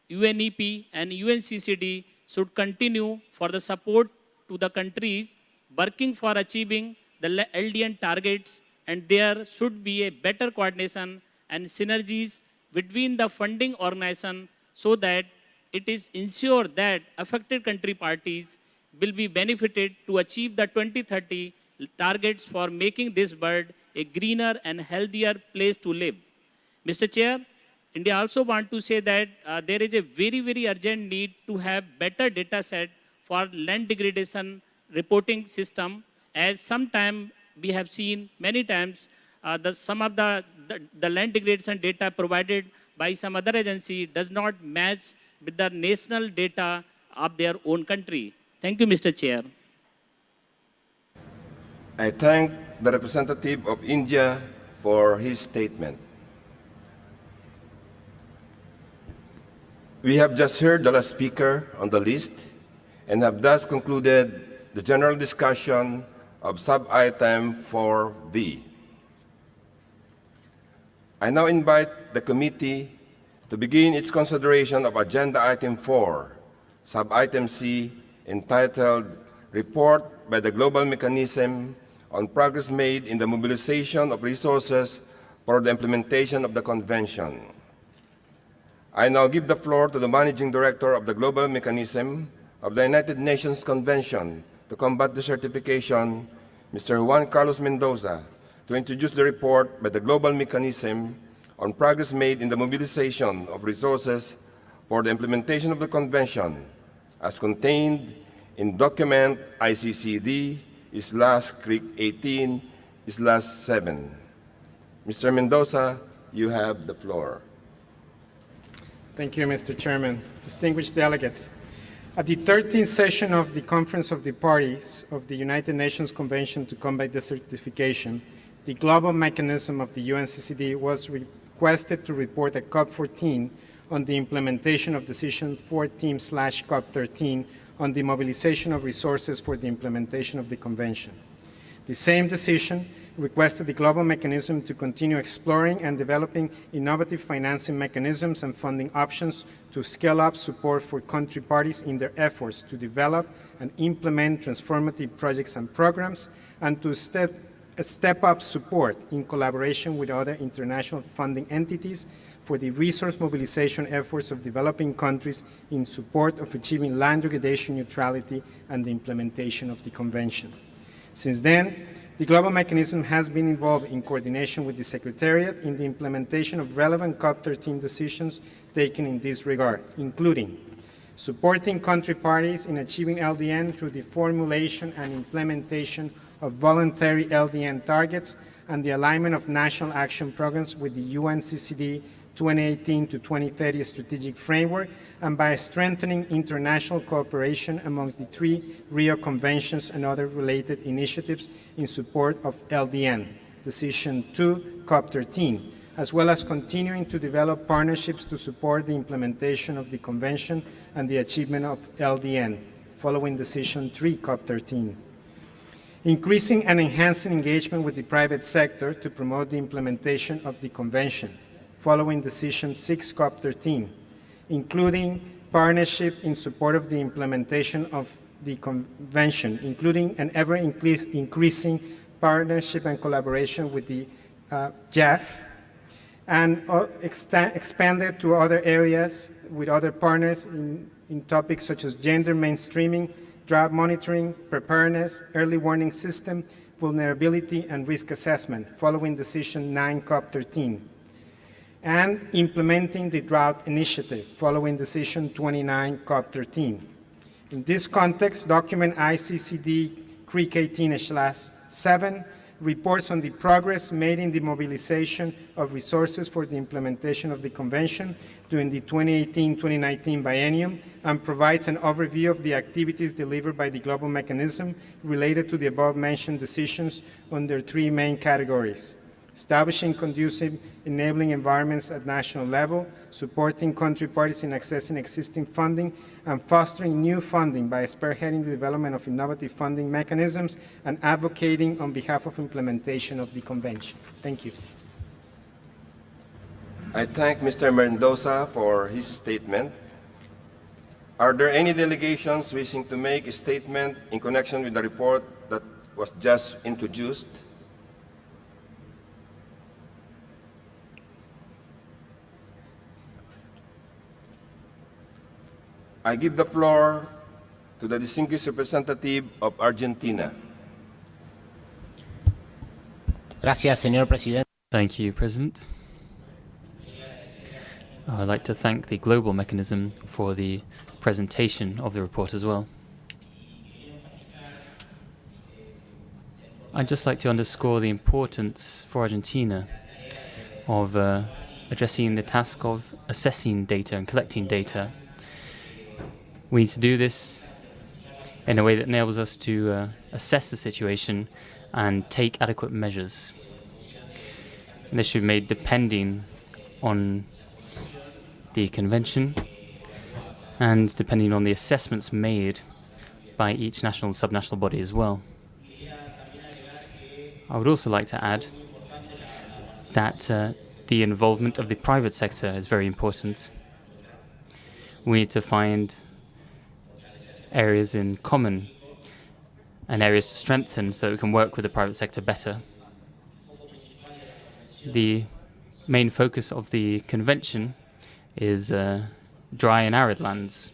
Speaker 11: UNEP, and UNCCD should continue for the support to the countries working for achieving the LDN targets, and there should be a better coordination and synergies between the funding organization so that it is ensured that affected country parties will be benefited to achieve the 2030 targets for making this bird a greener and healthier place to live. Mr. Chair, India also want to say that there is a very, very urgent need to have better data set for land degradation reporting system, as sometime we have seen many times some of the land degradation data provided by some other agency does not match with the national data of their own country. Thank you, Mr. Chair.
Speaker 2: I thank the representative of India for his statement. We have just heard the last speaker on the list and have thus concluded the general discussion of sub-item 4B. I now invite the committee to begin its consideration of Agenda Item 4, Sub-Item C, entitled Report by the Global Mechanism on Progress Made in the Mobilization of Resources for the Implementation of the Convention. I now give the floor to the Managing Director of the Global Mechanism of the United Nations Convention to Combat Desertification, Mr. Juan Carlos Mendoza, to introduce the report by the Global Mechanism on Progress Made in the Mobilization of Resources for the Implementation of the Convention, as contained in document ICCD/CRIC18/7. Mr. Mendoza, you have the floor.
Speaker 17: Thank you, Mr. Chairman. Distinguished delegates, at the 13th session of the Conference of the Parties of the United Nations Convention to Combat Desertification, the global mechanism of the UNCCD was requested to report at COP14 on the implementation of Decision 14/COP13 on the mobilization of resources for the implementation of the Convention. The same decision requested the global mechanism to continue exploring and developing innovative financing mechanisms and funding options to scale up support for country parties in their efforts to develop and implement transformative projects and programs, and to step up support in collaboration with other international funding entities for the resource mobilization efforts of developing countries in support of achieving land degradation neutrality and the implementation of the Convention. Since then, the global mechanism has been involved in coordination with the Secretariat in the implementation of relevant COP13 decisions taken in this regard, including supporting country parties in achieving LDN through the formulation and implementation of voluntary LDN targets and the alignment of national action programs with the UNCCD 2018 to 2030 strategic framework, and by strengthening international cooperation amongst the 3 Rio Conventions and other related initiatives in support of LDN, Decision 2, COP13, as well as continuing to develop partnerships to support the implementation of the Convention and the achievement of LDN, following Decision 3, COP13. Increasing and enhancing engagement with the private sector to promote the implementation of the Convention, following Decision 6, COP13, including partnership in support of the implementation of the Convention, including an ever-increasing partnership and collaboration with the Gef, and expanded to other areas with other partners in topics such as gender mainstreaming, drought monitoring, preparedness, early warning system, vulnerability, and risk assessment, following Decision 9, COP13. And implementing the Drought Initiative, following Decision 29, COP13. In this context, document ICCD/CRIC18/7 reports on the progress made in the mobilization of resources for the implementation of the Convention during the 2018-2019 biennium, and provides an overview of the activities delivered by the global mechanism related to the above-mentioned decisions under 3 main categories: establishing conducive enabling environments at national level, supporting country parties in accessing existing funding, and fostering new funding by spearheading the development of innovative funding mechanisms and advocating on behalf of implementation of the Convention. Thank you.
Speaker 2: I thank Mr. Mendoza for his statement. Are there any delegations wishing to make a statement in connection with the report that was just introduced? I give the floor to the distinguished representative of Argentina.
Speaker 19: Gracias, señor presidente.
Speaker 5: Thank you, President. I'd like to thank the Global Mechanism for the presentation of the report as well. I'd just like to underscore the importance for Argentina of addressing the task of assessing data and collecting data. We need to do this in a way that enables us to assess the situation and take adequate measures. And this should be made depending on the convention and depending on the assessments made by each national and subnational body as well. I would also like to add that the involvement of the private sector is very important. We need to find areas in common and areas to strengthen so that we can work with the private sector better. The main focus of the convention is dry and arid lands.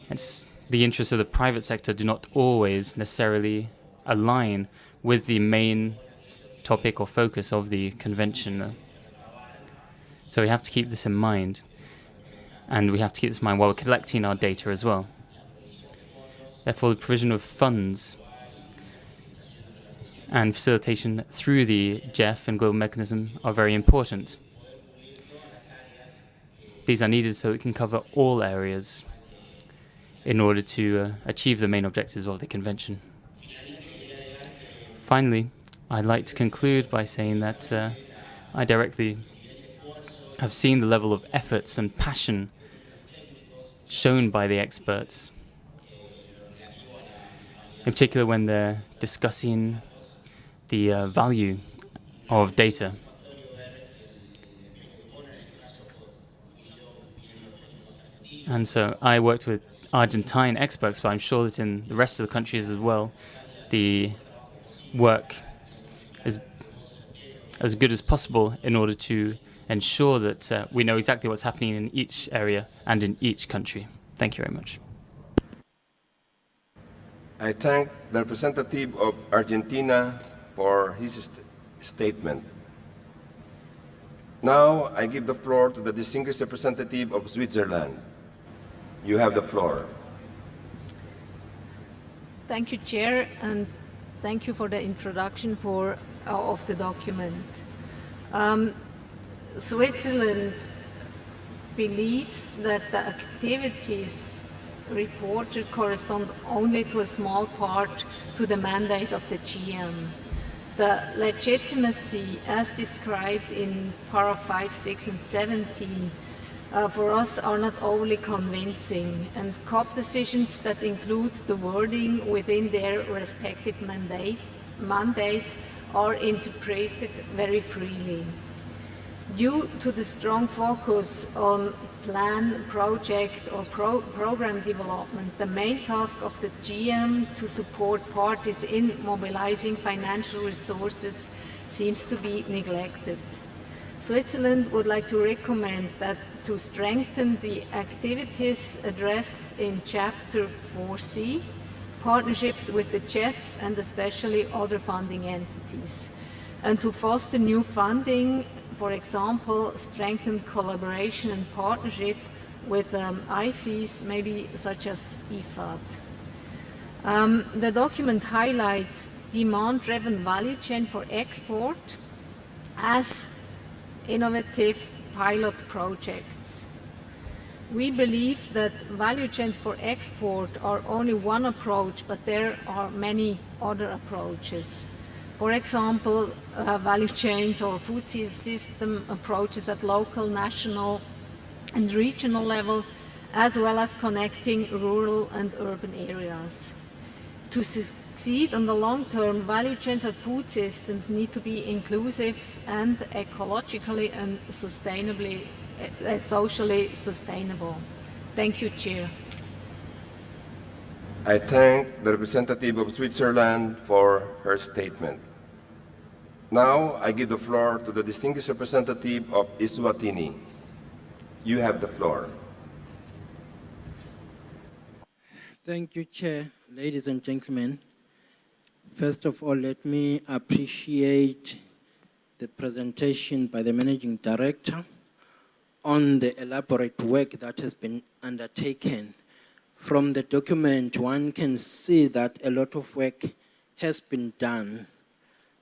Speaker 5: The interests of the private sector do not always necessarily align with the main topic or focus of the convention. So we have to keep this in mind, and we have to keep this in mind while we're collecting our data as well. Therefore, the provision of funds and facilitation through the Gef and Global Mechanism are very important. These are needed so it can cover all areas in order to achieve the main objectives of the convention. Finally, I'd like to conclude by saying that I directly have seen the level of efforts and passion shown by the experts, in particular when they're discussing the value of data. And so I worked with Argentine experts, but I'm sure that in the rest of the countries as well, the work is as good as possible in order to ensure that we know exactly what's happening in each area and in each country. Thank you very much.
Speaker 2: I thank the representative of Argentina for his statement. Now I give the floor to the distinguished representative of Switzerland. You have the floor.
Speaker 10: Thank you, Chair, and thank you for the introduction of the document. Switzerland believes that the activities reported correspond only to a small part to the mandate of the GM. The legitimacy, as described in paragraph 5, 6, and 17, for us are not overly convincing, and COP decisions that include the wording within their respective mandate are interpreted very freely. Due to the strong focus on plan, project, or program development, the main task of the GM to support parties in mobilizing financial resources seems to be neglected. Switzerland would like to recommend that to strengthen the activities addressed in Chapter 4C, partnerships with the Gef and especially other funding entities, and to foster new funding, for example, strengthen collaboration and partnership with IFEs, maybe such as IFAD. The document highlights demand-driven value chain for export as innovative pilot projects. We believe that value chains for export are only one approach, but there are many other approaches. For example, value chains or food system approaches at local, national, and regional level, as well as connecting rural and urban areas. To succeed in the long term, value chains of food systems need to be inclusive and ecologically and sustainably, socially sustainable. Thank you, Chair.
Speaker 2: I thank the representative of Switzerland for her statement. Now I give the floor to the distinguished representative of Eswatini. You have the floor.
Speaker 20: Thank you, Chair. Ladies and gentlemen,
Speaker 3: First of all, let me appreciate the presentation by the Managing Director on the elaborate work that has been undertaken. From the document, one can see that a lot of work has been done,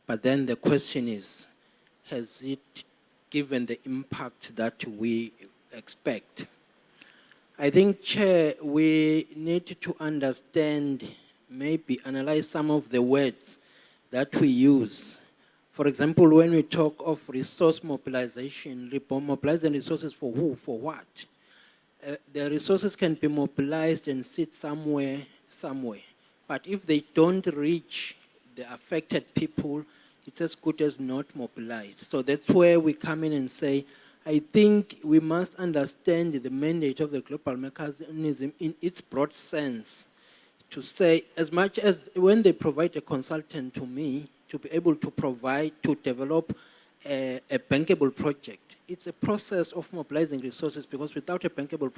Speaker 3: but then the question is, has it given the impact that we expect? I think, Chair, we need to understand, maybe analyze some of the words that we use. For example, when we talk of resource mobilization, mobilizing resources for who, for what? The resources can be mobilized and sit somewhere. But if they don't reach the affected people, it's as good as not mobilized. So that's where we come in and say, I think we must understand the mandate of the global mechanism in its broad sense, to say, as much as when they provide a consultant to me to be able to provide, to develop a bankable project, it's a process of mobilizing resources, because without a bankable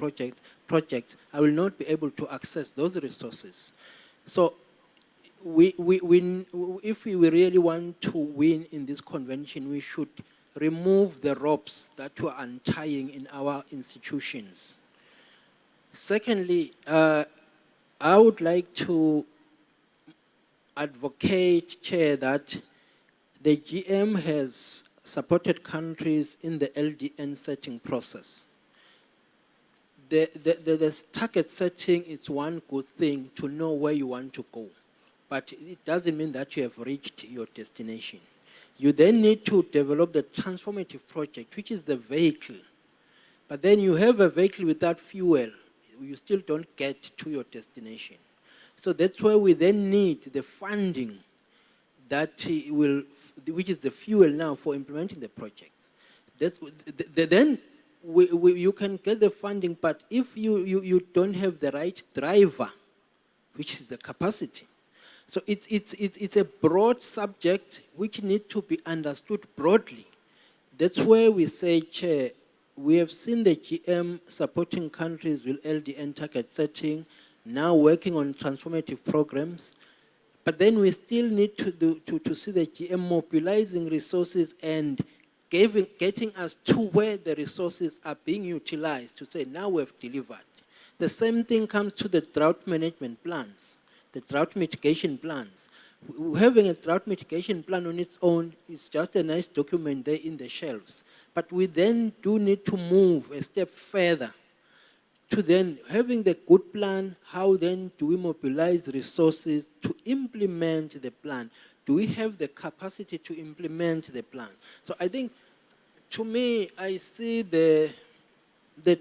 Speaker 3: project, I will not be able to access those resources. So if we really want to win in this convention, we should remove the ropes that were untying in our institutions. Secondly, I would like to advocate, Chair, that the GM has supported countries in the LDN setting process. The target setting is one good thing to know where you want to go, but it doesn't mean that you have reached your destination. You then need to develop the transformative project, which is the vehicle. But then you have a vehicle without fuel, you still don't get to your destination. So that's where we then need the funding that which is the fuel now for implementing the projects. Then you can get the funding, but if you don't have the right driver, which is the capacity. So it's a broad subject which needs to be understood broadly. That's where we say, Chair, we have seen the GM supporting countries with LDN target setting, now working on transformative programs, but then we still need to see the GM mobilizing resources and getting us to where the resources are being utilized to say, now we've delivered. The same thing comes to the drought management plans, the drought mitigation plans. Having a drought mitigation plan on its own is just a nice document there in the shelves. But we then do need to move a step further to then having the good plan. How then do we mobilize resources to implement the plan? Do we have the capacity to implement the plan? So I think, to me, I see the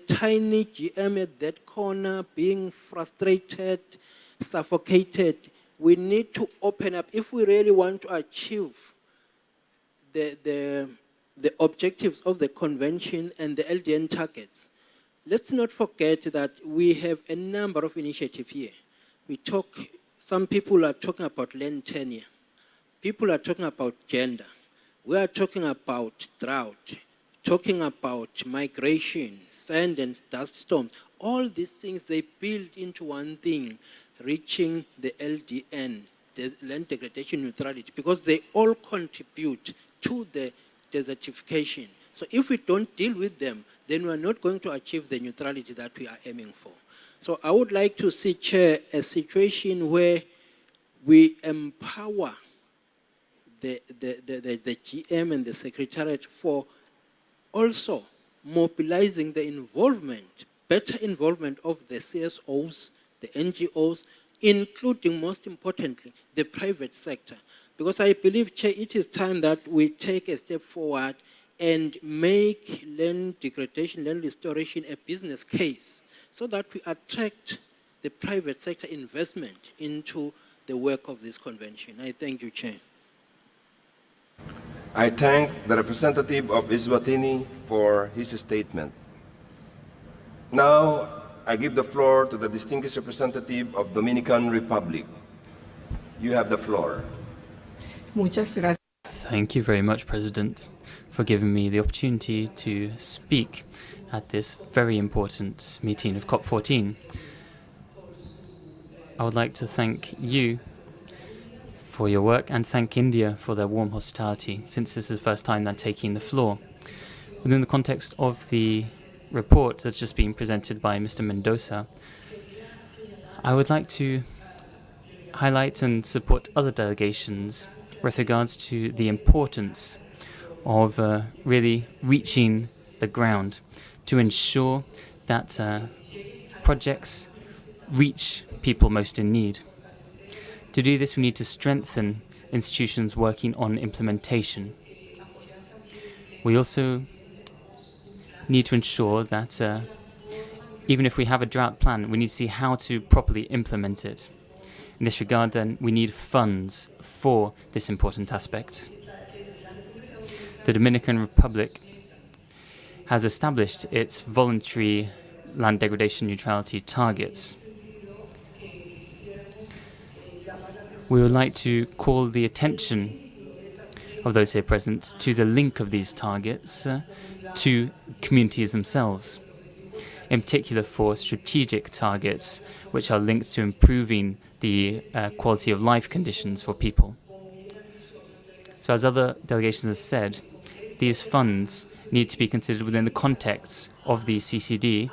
Speaker 3: tiny GM at that corner being frustrated, suffocated. We need to open up if we really want to achieve the objectives of the convention and the LDN targets. Let's not forget that we have a number of initiatives here. Some people are talking about land tenure. People are talking about gender. We are talking about drought, talking about migration, sand and dust storms. All these things, they build into one thing, reaching the LDN, the land degradation neutrality, because they all contribute to the desertification. So if we don't deal with them, then we are not going to achieve the neutrality that we are aiming for. So I would like to see, Chair, a situation where we empower the GM and the Secretariat for also mobilizing the involvement, better involvement of the CSOs, the NGOs, including, most importantly, the private sector. Because I believe, Chair, it is time that we take a step forward and make land degradation, land restoration a business case, so that we attract the private sector investment into the work of this convention. I thank you, Chair.
Speaker 2: I thank the representative of Eswatini for his statement. Now, I give the floor to the distinguished representative of Dominican Republic. You have the floor.
Speaker 19: Muchas gracias.
Speaker 5: Thank you very much, President, for giving me the opportunity to speak at this very important meeting of COP14. I would like to thank you for your work and thank India for their warm hospitality, since this is the first time they're taking the floor. Within the context of the report that's just been presented by Mr. Mendoza, I would like to highlight and support other delegations with regards to the importance of really reaching the ground to ensure that projects reach people most in need. To do this, we need to strengthen institutions working on implementation. We also need to ensure that even if we have a drought plan, we need to see how to properly implement it. In this regard, then, we need funds for this important aspect. The Dominican Republic has established its voluntary land degradation neutrality targets. We would like to call the attention of those here present to the link of these targets to communities themselves, in particular for strategic targets which are linked to improving the quality of life conditions for people. So as other delegations have said, these funds need to be considered within the context of the CCD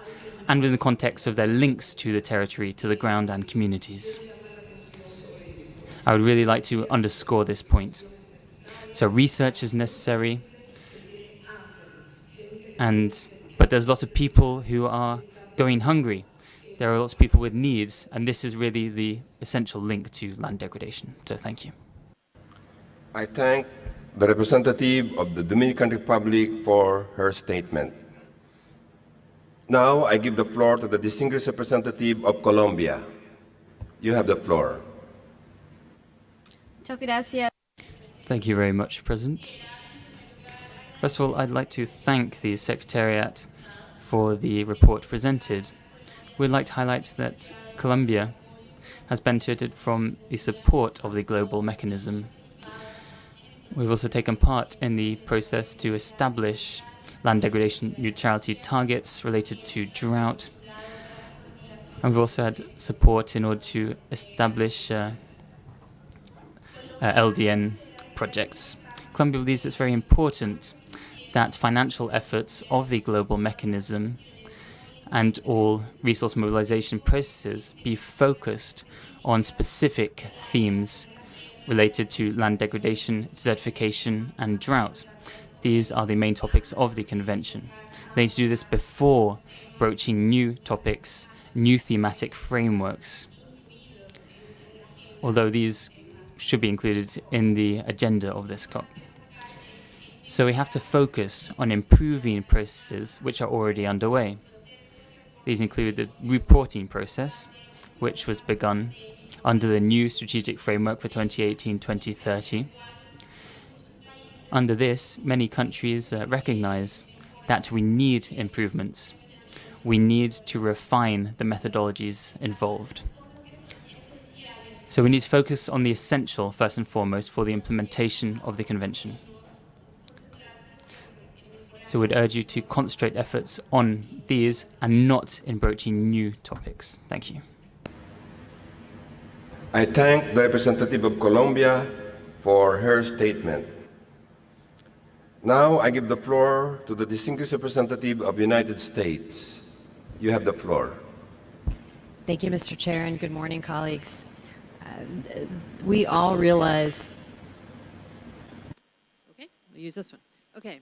Speaker 5: and within the context of their links to the territory, to the ground and communities. I would really like to underscore this point. So research is necessary, but there's lots of people who are going hungry. There are lots of people with needs, and this is really the essential link to land degradation. So thank you.
Speaker 2: I thank the representative of the Dominican Republic for her statement. Now I give the floor to the distinguished representative of Colombia. You have the floor.
Speaker 20: Muchas gracias.
Speaker 5: Thank you very much, President. First of all, I'd like to thank the Secretariat for the report presented. We'd like to highlight that Colombia has benefited from the support of the global mechanism. We've also taken part in the process to establish land degradation neutrality targets related to drought. And we've also had support in order to establish LDN projects. Colombia believes it's very important that financial efforts of the global mechanism and all resource mobilization processes be focused on specific themes related to land degradation, desertification, and drought. These are the main topics of the convention. They need to do this before broaching new topics, new thematic frameworks, although these should be included in the agenda of this COP. So we have to focus on improving processes which are already underway. These include the reporting process, which was begun under the new strategic framework for 2018-2030. Under this, many countries recognize that we need improvements. We need to refine the methodologies involved. So we need to focus on the essential, first and foremost, for the implementation of the convention. So we'd urge you to concentrate efforts on these and not in broaching new topics. Thank you.
Speaker 2: I thank the representative of Colombia for her statement. Now I give the floor to the distinguished representative of the United States. You have the floor.
Speaker 21: Thank you, Mr. Chair, and good morning, colleagues. We all realize... Okay, we'll use this one. Okay,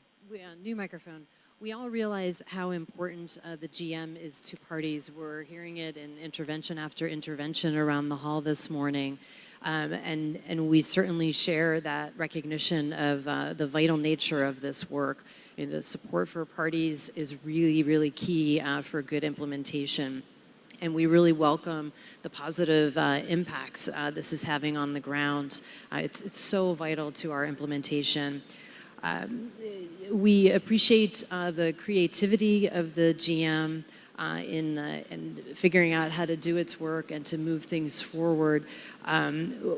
Speaker 21: new microphone. We all realize how important the GM is to parties. We're hearing it in intervention after intervention around the hall this morning. And we certainly share that recognition of the vital nature of this work. And the support for parties is really, really key for good implementation. And we really welcome the positive impacts this is having on the ground. It's so vital to our implementation. We appreciate the creativity of the GM in figuring out how to do its work and to move things forward.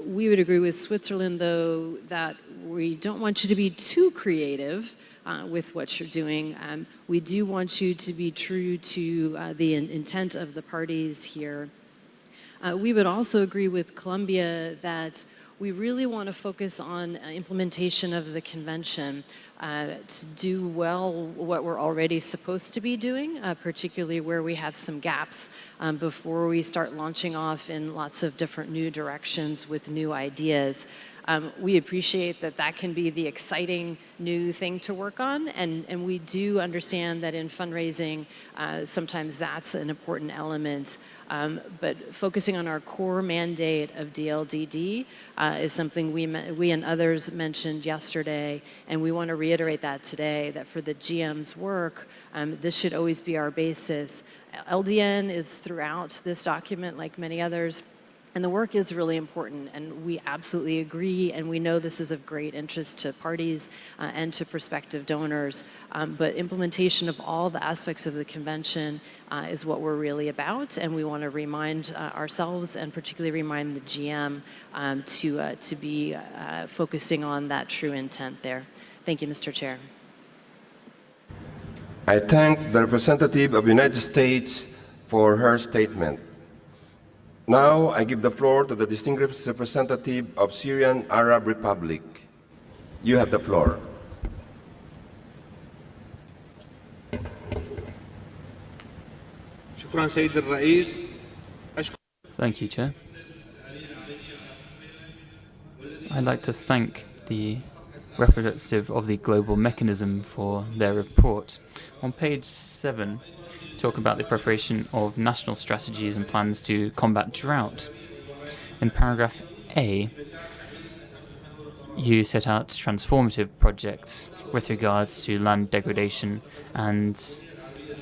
Speaker 21: We would agree with Switzerland, though, that we don't want you to be too creative with what you're doing. We do want you to be true to the intent of the parties here. We would also agree with Colombia that we really want to focus on implementation of the convention to do well what we're already supposed to be doing, particularly where we have some gaps before we start launching off in lots of different new directions with new ideas. We appreciate that that can be the exciting new thing to work on, and we do understand that in fundraising, sometimes that's an important element. But focusing on our core mandate of DLDD is something we and others mentioned yesterday, and we want to reiterate that today, that for the GM's work, this should always be our basis. LDN is throughout this document, like many others. And the work is really important, and we absolutely agree, and we know this is of great interest to parties and to prospective donors. But implementation of all the aspects of the convention is what we're really about, and we want to remind ourselves, and particularly remind the GM, to be focusing on that true intent there. Thank you, Mr. Chair.
Speaker 2: I thank the representative of the United States for her statement. Now, I give the floor to the distinguished representative of Syrian Arab Republic. You have the floor.
Speaker 5: Thank you, Chair. I'd like to thank the representative of the Global Mechanism for their report. On page 7, talk about the preparation of national strategies and plans to combat drought. In paragraph A, you set out transformative projects with regards to land degradation and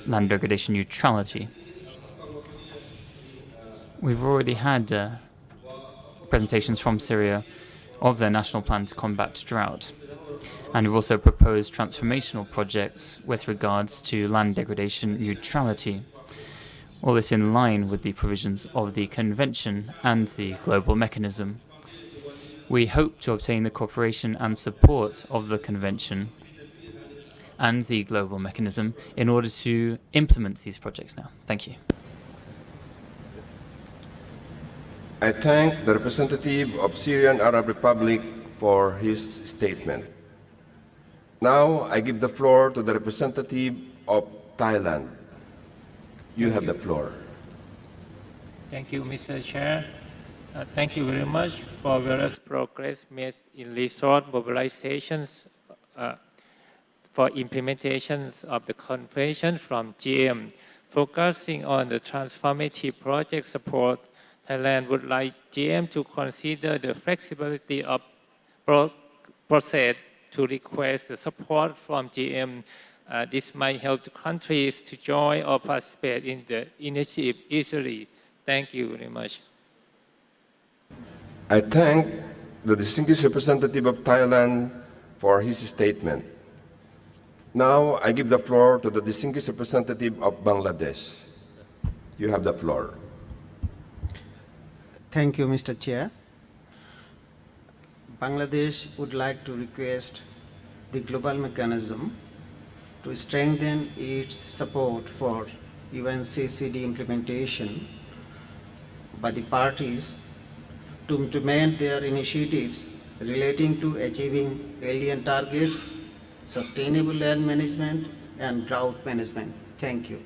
Speaker 5: land degradation neutrality. We've already had presentations from Syria of their national plan to combat drought. And we've also proposed transformational projects with regards to land degradation neutrality. All this in line with the provisions of the Convention and the Global Mechanism. We hope to obtain the cooperation and support of the Convention and the Global Mechanism in order to implement these projects now. Thank you.
Speaker 2: I thank the representative of Syrian Arab Republic for his statement. Now, I give the floor to the representative of Thailand. You have the floor.
Speaker 20: Thank you, Mr. Chair. Thank you very much for various progress made in resource mobilizations for implementations of the convention from GM. Focusing on the transformative project support, Thailand would like GM to consider the flexibility of process to request the support from GM. This might help the countries to join or participate in the initiative easily. Thank you very much.
Speaker 2: I thank the distinguished representative of Thailand for his statement. Now, I give the floor to the distinguished representative of Bangladesh. You have the floor.
Speaker 22: Thank you, Mr. Chair. Bangladesh would like to request the global mechanism to strengthen its support for UNCCD implementation by the parties to implement their initiatives relating to achieving alien targets, sustainable land management, and drought management. Thank you.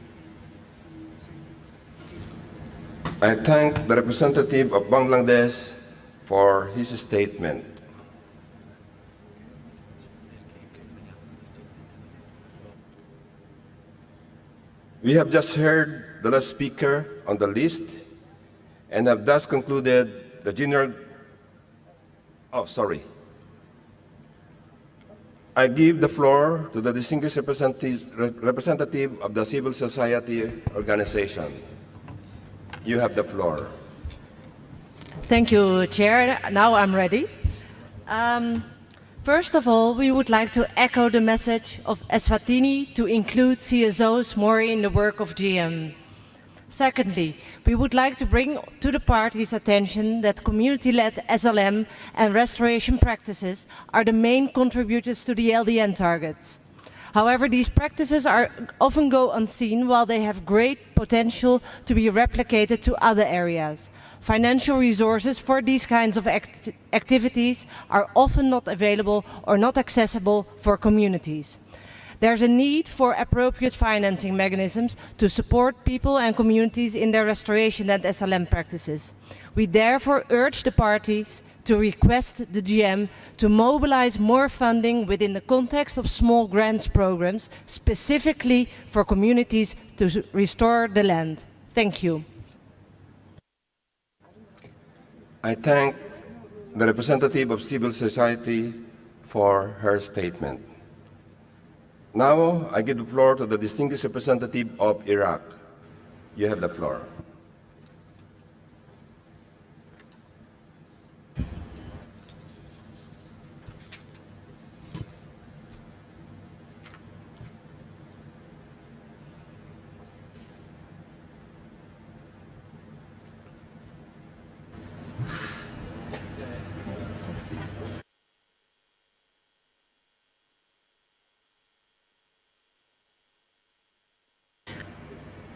Speaker 2: I thank the representative of Bangladesh for his statement. We have just heard the last speaker on the list and have thus concluded the general... I give the floor to the distinguished representative of the civil society organization. You have the floor.
Speaker 16: Thank you, Chair. Now I'm ready. First of all, we would like to echo the message of Eswatini to include CSOs more in the work of GM. Secondly, we would like to bring to the party's attention that community-led SLM and restoration practices are the main contributors to the LDN targets. However, these practices often go unseen while they have great potential to be replicated to other areas. Financial resources for these kinds of activities are often not available or not accessible for communities. There's a need for appropriate financing mechanisms to support people and communities in their restoration and SLM practices. We therefore urge the parties to request the GM to mobilize more funding within the context of small grants programs, specifically for communities to restore the land. Thank you.
Speaker 2: I thank the representative of civil society for her statement. Now, I give the floor to the distinguished representative of Iraq. You have the floor.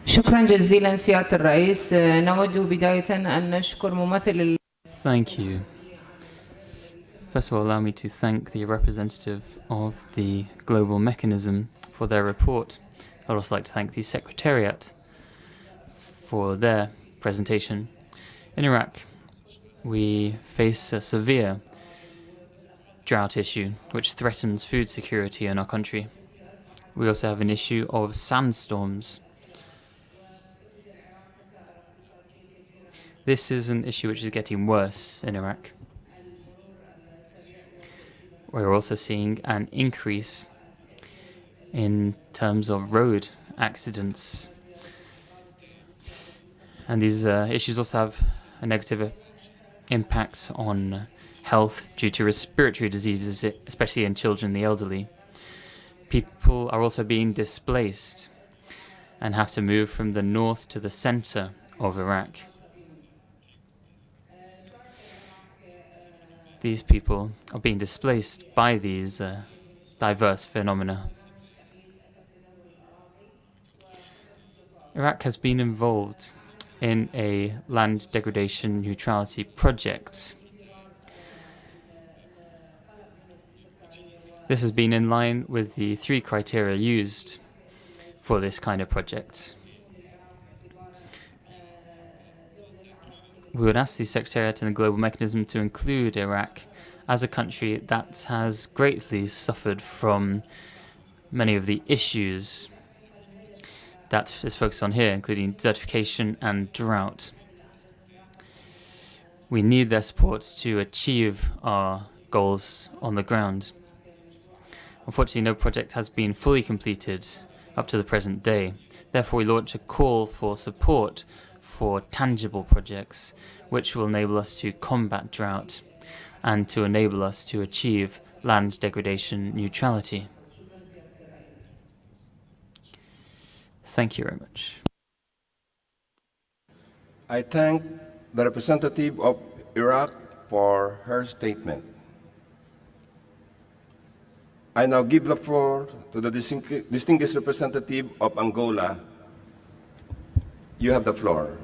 Speaker 1: شكرا جزيلا سيادة الرئيس. نود بداية أن نشكر ممثل.
Speaker 5: Thank you. First of all, allow me to thank the representative of the Global Mechanism for their report. I'd also like to thank the Secretariat for their presentation. In Iraq, we face a severe drought issue which threatens food security in our country. We also have an issue of sandstorms. This is an issue which is getting worse in Iraq. We're also seeing an increase in terms of road accidents. And these issues also have a negative impact on health due to respiratory diseases, especially in children and the elderly. People are also being displaced and have to move from the north to the center of Iraq. These people are being displaced by these diverse phenomena. Iraq has been involved in a land degradation neutrality project. This has been in line with the 3 criteria used for this kind of project. We would ask the Secretariat and the Global Mechanism to include Iraq as a country that has greatly suffered from many of the issues that is focused on here, including desertification and drought. We need their support to achieve our goals on the ground. Unfortunately, no project has been fully completed up to the present day. Therefore, we launch a call for support for tangible projects which will enable us to combat drought and to enable us to achieve land degradation neutrality. Thank you very much.
Speaker 2: I thank the representative of Iraq for her statement. I now give the floor to the distinguished representative of Angola. You have the floor.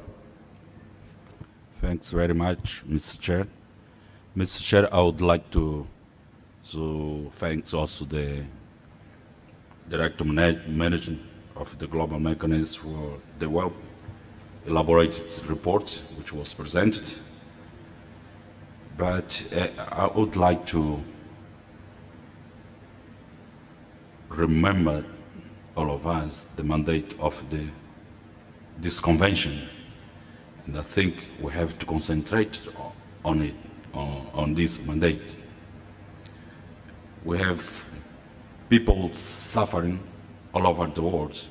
Speaker 13: Thanks very much, Mr. Chair. Mr. Chair, I would like to thank also the Director Management of the Global Mechanism for the well-elaborated report which was presented. But I would like to remember all of us the mandate of this convention, and I think we have to concentrate on it, on this mandate. We have people suffering all over the world.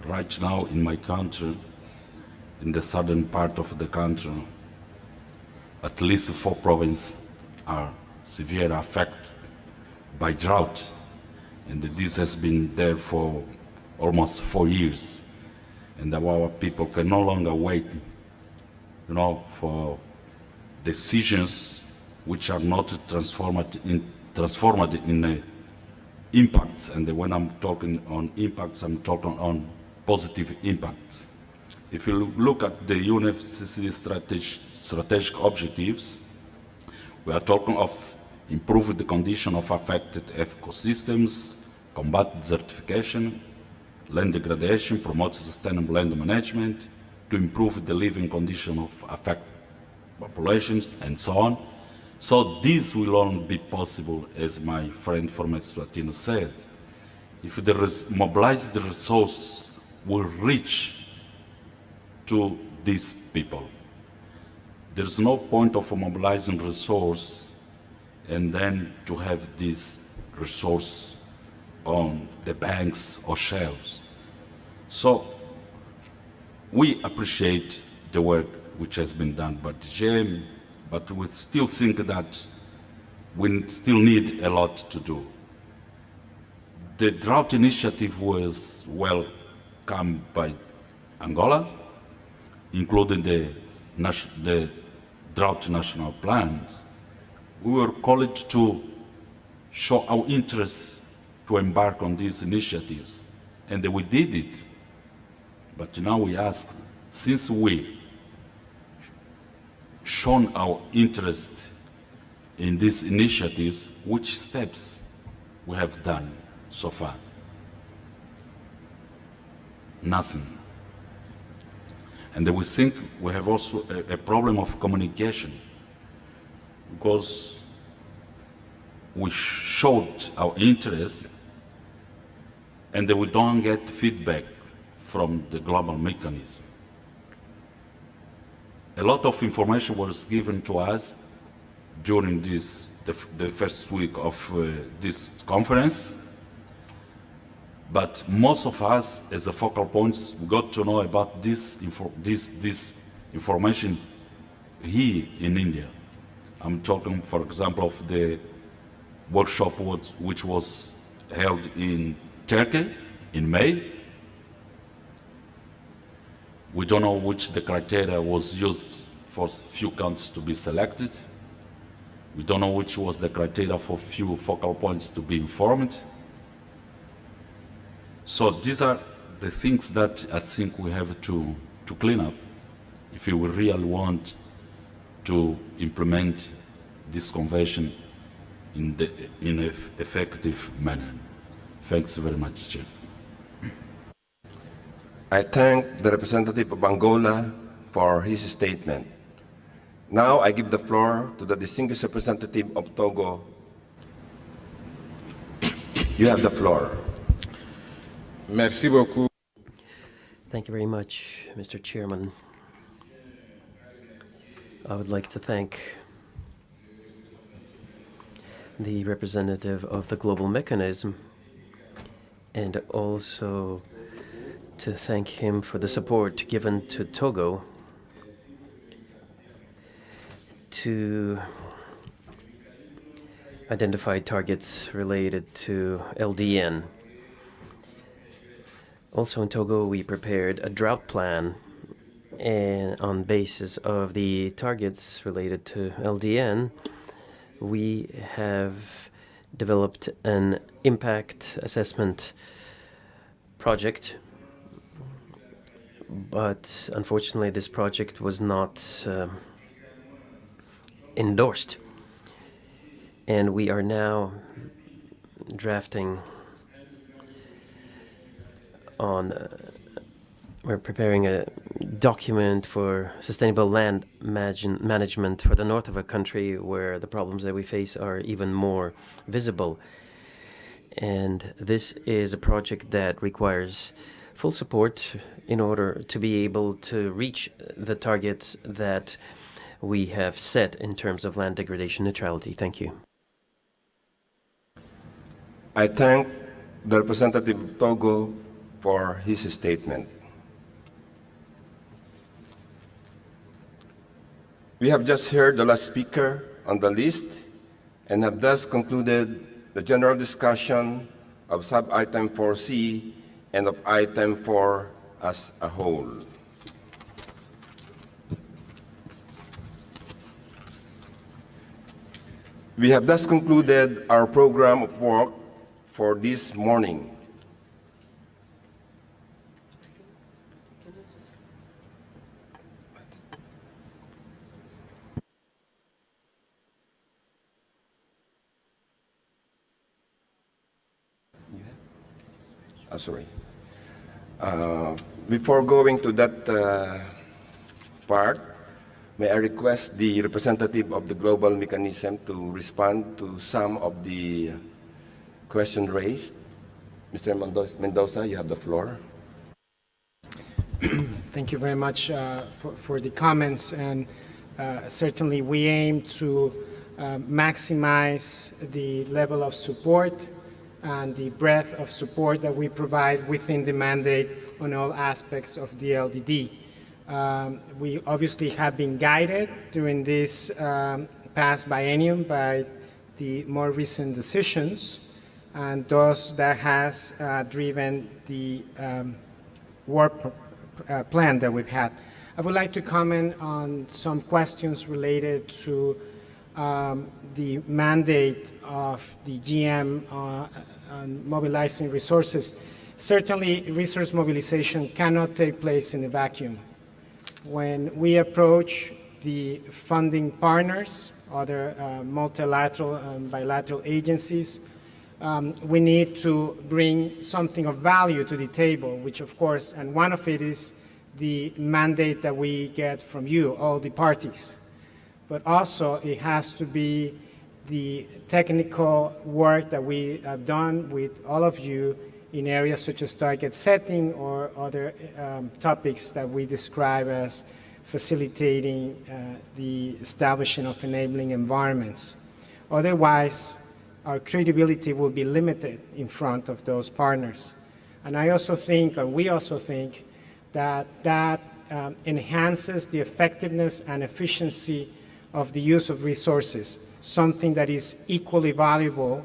Speaker 13: Right now in my country, in the southern part of the country, at least 4 provinces are severely affected by drought, and this has been there for almost 4 years. And our people can no longer wait, for decisions which are not transformed in impacts. And when I'm talking on impacts, I'm talking on positive impacts. If you look at the UNFCCD strategic objectives, we are talking of improving the condition of affected ecosystems, combat desertification, land degradation, promote sustainable land management, to improve the living condition of affected populations, and so on. So this will only be possible, as my friend from Eswatini said, if the mobilized resource will reach to these people. There's no point of mobilizing resource and then to have this resource on the banks or shelves. So we appreciate the work which has been done by the GM, but we still think that we still need a lot to do. The drought initiative was welcomed by Angola, including the drought national plans. We were called to show our interest to embark on these initiatives, and we did it. But now we ask, since we shown our interest in these initiatives, which steps we have done so far? Nothing. And we think we have also a problem of communication, because we showed our interest and we don't get feedback from the global mechanism. A lot of information was given to us during the first week of this conference, but most of us, as the focal points, got to know about this information here in India. I'm talking, for example, of the workshop which was held in Turkey in May. We don't know which the criteria was used for few countries to be selected. We don't know which was the criteria for few focal points to be informed. So these are the things that I think we have to clean up if we really want to implement this convention in an effective manner. Thanks very much, Chair.
Speaker 2: I thank the representative of Angola for his statement. Now I give the floor to the distinguished representative of Togo. You have the floor.
Speaker 4: Merci beaucoup.
Speaker 9: Thank you very much, Mr. Chairman. I would like to thank the representative of the global mechanism, and also to thank him for the support given to Togo to identify targets related to LDN. Also in Togo, we prepared a drought plan, and on basis of the targets related to LDN, we have developed an impact assessment project, but unfortunately this project was not endorsed, and we are now drafting on we're preparing a document for sustainable land management for the north of our country, where the problems that we face are even more visible. And this is a project that requires full support in order to be able to reach the targets that we have set in terms of land degradation neutrality. Thank you.
Speaker 2: I thank the representative of Togo for his statement. We have just heard the last speaker on the list and have thus concluded the general discussion of sub-item 4C and of item 4 as a whole. We have thus concluded our program of work for this morning. Sorry. Before going to that part, may I request the representative of the global mechanism to respond to some of the questions raised? Mr. Mendoza, you have the floor.
Speaker 17: Thank you very much for the comments, and certainly we aim to maximize the level of support and the breadth of support that we provide within the mandate on all aspects of the LDD. We obviously have been guided during this past biennium by the more recent decisions, and thus that has driven the work plan that we've had. I would like to comment on some questions related to the mandate of the GM on mobilizing resources. Certainly, resource mobilization cannot take place in a vacuum. When we approach the funding partners, other multilateral and bilateral agencies, we need to bring something of value to the table, which of course, and one of it is the mandate that we get from you, all the parties. But also it has to be the technical work that we have done with all of you in areas such as target setting or other topics that we describe as facilitating the establishment of enabling environments. Otherwise, our credibility will be limited in front of those partners. And I also think, and we also think, that enhances the effectiveness and efficiency of the use of resources, something that is equally valuable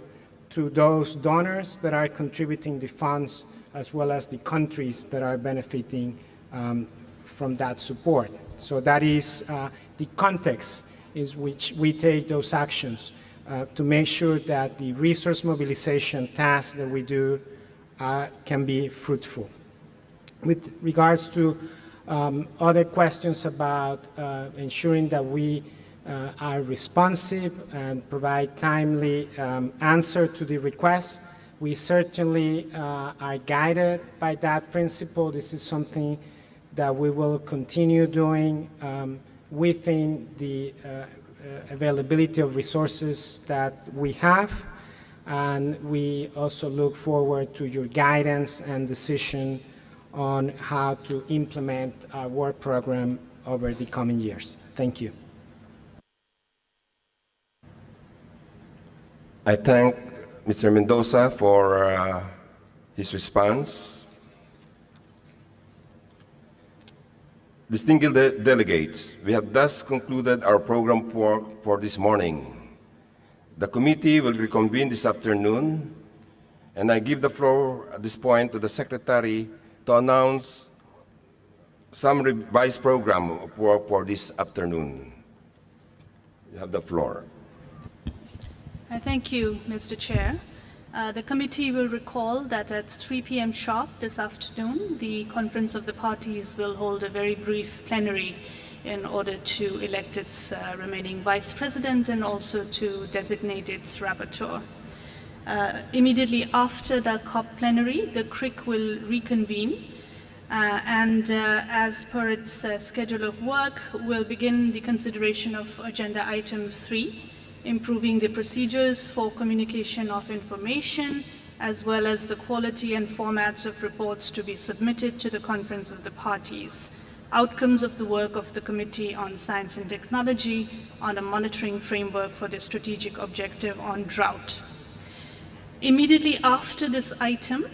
Speaker 17: to those donors that are contributing the funds, as well as the countries that are benefiting from that support. So that is the context in which we take those actions to make sure that the resource mobilization tasks that we do can be fruitful. With regards to other questions about ensuring that we are responsive and provide timely answer to the requests, we certainly are guided by that principle. This is something that we will continue doing within the availability of resources that we have, and we also look forward to your guidance and decision on how to implement our work program over the coming years. Thank you.
Speaker 2: I thank Mr. Mendoza for his response. Distinguished delegates, we have thus concluded our program for this morning. The committee will reconvene this afternoon, and I give the floor at this point to the Secretary to announce some revised program of work for this afternoon. You have the floor.
Speaker 6: Thank you, Mr. Chair. The committee will recall that at 3 p.m. sharp this afternoon, the Conference of the Parties will hold a very brief plenary in order to elect its remaining vice president and also to designate its rapporteur. Immediately after the COP plenary, the CRIC will reconvene and as per its schedule of work, will begin the consideration of Agenda Item 3, improving the procedures for communication of information, as well as the quality and formats of reports to be submitted to the Conference of the Parties. Outcomes of the work of the Committee on Science and Technology on a monitoring framework for the strategic objective on drought. Immediately after this item,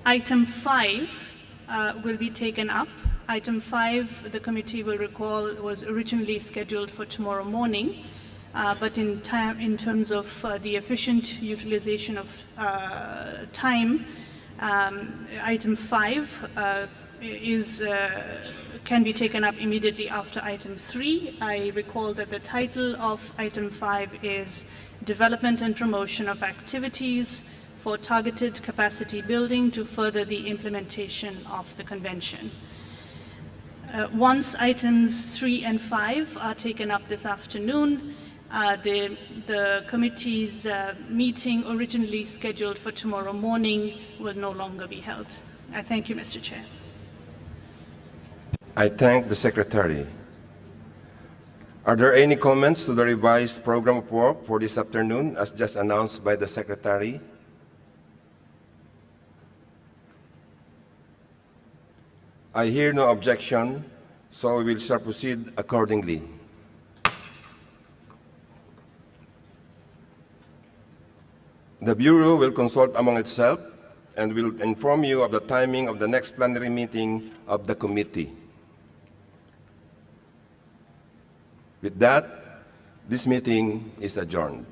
Speaker 6: Item 5 will be taken up. Item 5, the committee will recall, was originally scheduled for tomorrow morning, but in terms of the efficient utilization of time, Item 5 can be taken up immediately after Item 3. I recall that the title of Item 5 is Development and Promotion of Activities for targeted capacity building to further the implementation of the Convention. Once items 3 and 5 are taken up this afternoon, the committee's meeting originally scheduled for tomorrow morning will no longer be held. I thank you, Mr. Chair.
Speaker 2: I thank the Secretary. Are there any comments to the revised program of work for this afternoon as just announced by the Secretary? I hear no objection, so we shall proceed accordingly. The Bureau will consult among itself and will inform you of the timing of the next plenary meeting of the committee. With that, this meeting is adjourned.